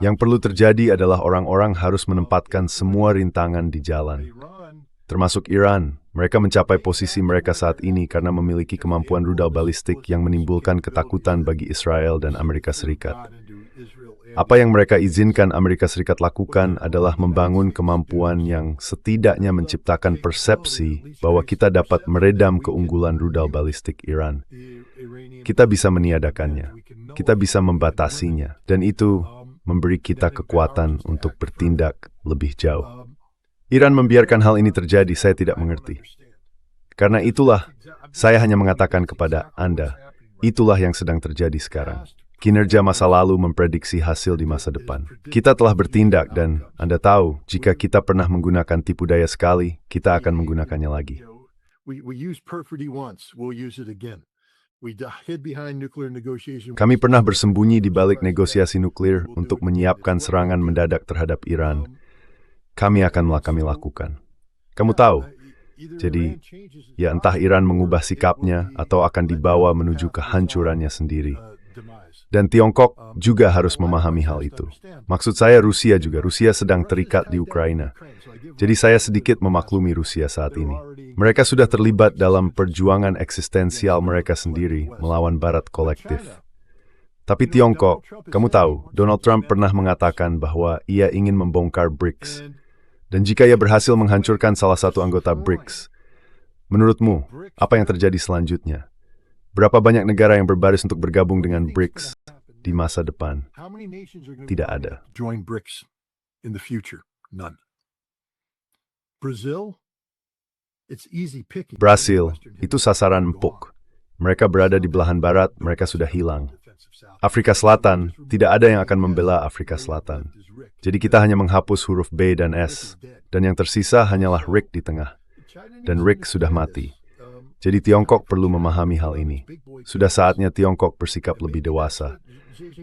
Yang perlu terjadi adalah orang-orang harus menempatkan semua rintangan di jalan. Termasuk Iran, mereka mencapai posisi mereka saat ini karena memiliki kemampuan rudal balistik yang menimbulkan ketakutan bagi Israel dan Amerika Serikat. Apa yang mereka izinkan Amerika Serikat lakukan adalah membangun kemampuan yang setidaknya menciptakan persepsi bahwa kita dapat meredam keunggulan rudal balistik Iran. Kita bisa meniadakannya, kita bisa membatasinya, dan itu memberi kita kekuatan untuk bertindak lebih jauh. Iran membiarkan hal ini terjadi, saya tidak mengerti. Karena itulah, saya hanya mengatakan kepada Anda, itulah yang sedang terjadi sekarang. Kinerja masa lalu memprediksi hasil di masa depan. Kita telah bertindak dan Anda tahu, jika kita pernah menggunakan tipu daya sekali, kita akan menggunakannya lagi. Kami pernah bersembunyi di balik negosiasi nuklir untuk menyiapkan serangan mendadak terhadap Iran. Kami akan lakukan. Kamu tahu, jadi ya entah Iran mengubah sikapnya atau akan dibawa menuju kehancurannya sendiri. Dan Tiongkok juga harus memahami hal itu. Maksud saya Rusia sedang terikat di Ukraina. Jadi saya sedikit memaklumi Rusia saat ini. Mereka sudah terlibat dalam perjuangan eksistensial mereka sendiri melawan Barat kolektif. Tapi Tiongkok, kamu tahu, Donald Trump pernah mengatakan bahwa ia ingin membongkar BRICS. Dan jika ia berhasil menghancurkan salah satu anggota BRICS, menurutmu, apa yang terjadi selanjutnya? Berapa banyak negara yang berbaris untuk bergabung dengan BRICS di masa depan? Tidak ada. Brasil, itu sasaran empuk. Mereka berada di belahan barat, mereka sudah hilang. Afrika Selatan, tidak ada yang akan membela Afrika Selatan. Jadi kita hanya menghapus huruf B dan S, dan yang tersisa hanyalah Rick di tengah. Dan Rick sudah mati. Jadi Tiongkok perlu memahami hal ini. Sudah saatnya Tiongkok bersikap lebih dewasa.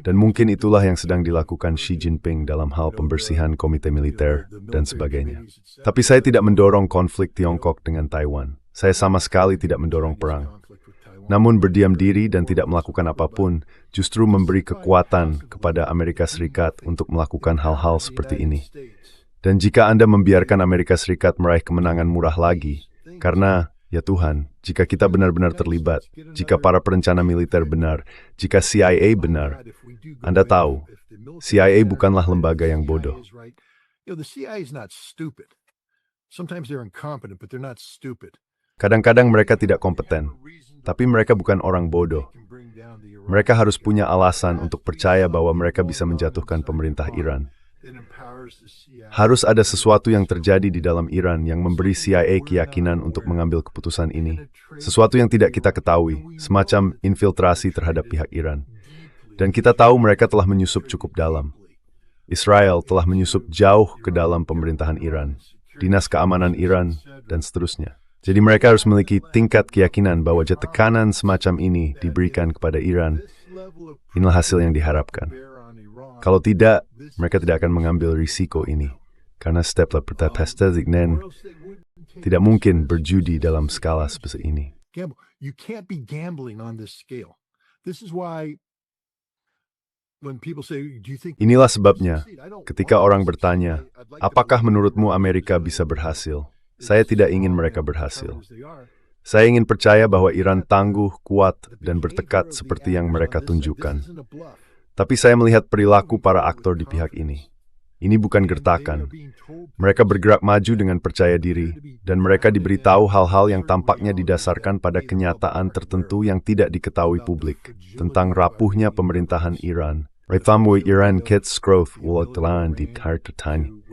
Dan mungkin itulah yang sedang dilakukan Xi Jinping dalam hal pembersihan komite militer dan sebagainya. Tapi saya tidak mendorong konflik Tiongkok dengan Taiwan. Saya sama sekali tidak mendorong perang. Namun berdiam diri dan tidak melakukan apapun justru memberi kekuatan kepada Amerika Serikat untuk melakukan hal-hal seperti ini. Dan jika Anda membiarkan Amerika Serikat meraih kemenangan murah lagi, karena, ya Tuhan, jika kita benar-benar terlibat, jika para perencana militer benar, jika CIA benar, Anda tahu, CIA bukanlah lembaga yang bodoh. The CIA is not stupid. Sometimes they're incompetent, but they're not stupid. Kadang-kadang mereka tidak kompeten, tapi mereka bukan orang bodoh. Mereka harus punya alasan untuk percaya bahwa mereka bisa menjatuhkan pemerintah Iran. Harus ada sesuatu yang terjadi di dalam Iran yang memberi CIA keyakinan untuk mengambil keputusan ini. Sesuatu yang tidak kita ketahui, semacam infiltrasi terhadap pihak Iran. Dan kita tahu mereka telah menyusup cukup dalam. Israel telah menyusup jauh ke dalam pemerintahan Iran, Dinas Keamanan Iran, dan seterusnya. Jadi mereka harus memiliki tingkat keyakinan bahwa tekanan semacam ini diberikan kepada Iran. Inilah hasil yang diharapkan. Kalau tidak, mereka tidak akan mengambil risiko ini. Karena setelah pertapastegnen, tidak mungkin berjudi dalam skala sebesar ini. You can't be gambling on this scale. This is why when people say, do you think... Inilah sebabnya, ketika orang bertanya, apakah menurutmu Amerika bisa berhasil? Saya tidak ingin mereka berhasil. Saya ingin percaya bahwa Iran tangguh, kuat, dan bertekad seperti yang mereka tunjukkan. Tapi saya melihat perilaku para aktor di pihak ini. Ini bukan gertakan. Mereka bergerak maju dengan percaya diri, dan mereka diberitahu hal-hal yang tampaknya didasarkan pada kenyataan tertentu yang tidak diketahui publik, tentang rapuhnya pemerintahan Iran. Reform Iran kits growth walaupun di kartan.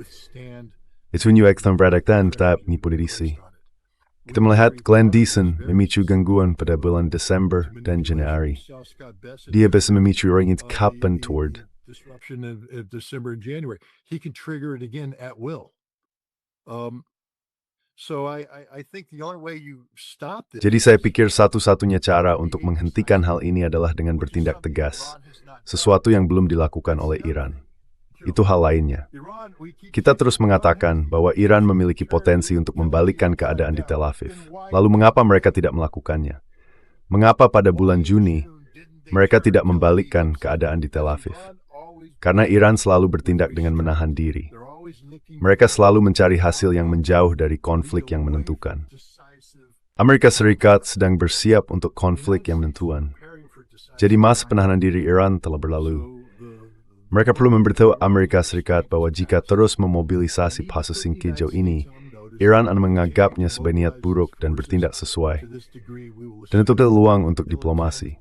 Itu menyebabkan peradaan tak nipulisi. Kita melihat Glenn Deason memicu gangguan pada bulan Desember dan Januari. Dia bisa memicu orang kapan toward. Disruption of December and January. He can trigger it again at will. So I think the only way you stop this... Jadi saya pikir satu-satunya cara untuk menghentikan hal ini adalah dengan bertindak tegas. Sesuatu yang belum dilakukan oleh Iran. Itu hal lainnya. Kita terus mengatakan bahwa Iran memiliki potensi untuk membalikkan keadaan di Tel Aviv. Lalu mengapa mereka tidak melakukannya? Mengapa pada bulan Juni mereka tidak membalikkan keadaan di Tel Aviv? Karena Iran selalu bertindak dengan menahan diri. Mereka selalu mencari hasil yang menjauh dari konflik yang menentukan. Amerika Serikat sedang bersiap untuk konflik yang menentukan. Jadi masa penahanan diri Iran telah berlalu. Mereka perlu memberitahu Amerika Serikat bahwa jika terus memobilisasi pasus hijau ini, Iran akan menganggapnya sebagai niat buruk dan bertindak sesuai. Dan itu peluang untuk diplomasi.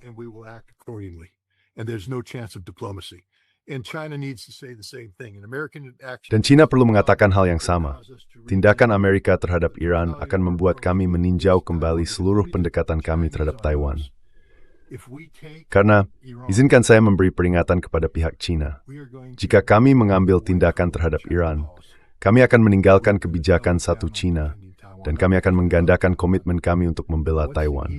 Dan China perlu mengatakan hal yang sama. Tindakan Amerika terhadap Iran akan membuat kami meninjau kembali seluruh pendekatan kami terhadap Taiwan. Karena, izinkan saya memberi peringatan kepada pihak China. Jika kami mengambil tindakan terhadap Iran, kami akan meninggalkan kebijakan satu China, dan kami akan menggandakan komitmen kami untuk membela Taiwan.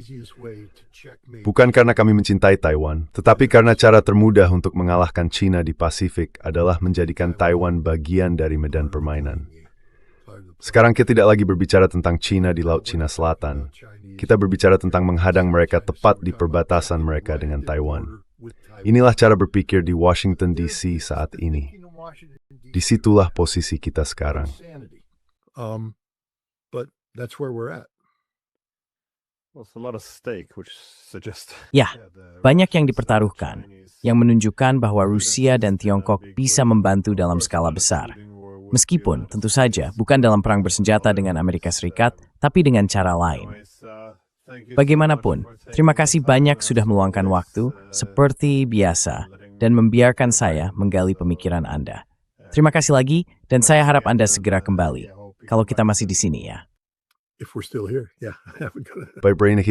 Bukan karena kami mencintai Taiwan, tetapi karena cara termudah untuk mengalahkan China di Pasifik adalah menjadikan Taiwan bagian dari medan permainan. Sekarang kita tidak lagi berbicara tentang China di Laut Cina Selatan. Kita berbicara tentang menghadang mereka tepat di perbatasan mereka dengan Taiwan. Inilah cara berpikir di Washington DC saat ini. Disitulah posisi kita sekarang. Ya, banyak yang dipertaruhkan, yang menunjukkan bahwa Rusia dan Tiongkok bisa membantu dalam skala besar. Meskipun, tentu saja, bukan dalam perang bersenjata dengan Amerika Serikat, tapi dengan cara lain. Bagaimanapun, terima kasih banyak sudah meluangkan waktu, seperti biasa, dan membiarkan saya menggali pemikiran Anda. Terima kasih lagi, dan saya harap Anda segera kembali, kalau kita masih di sini ya. If we're still here, yeah. By brain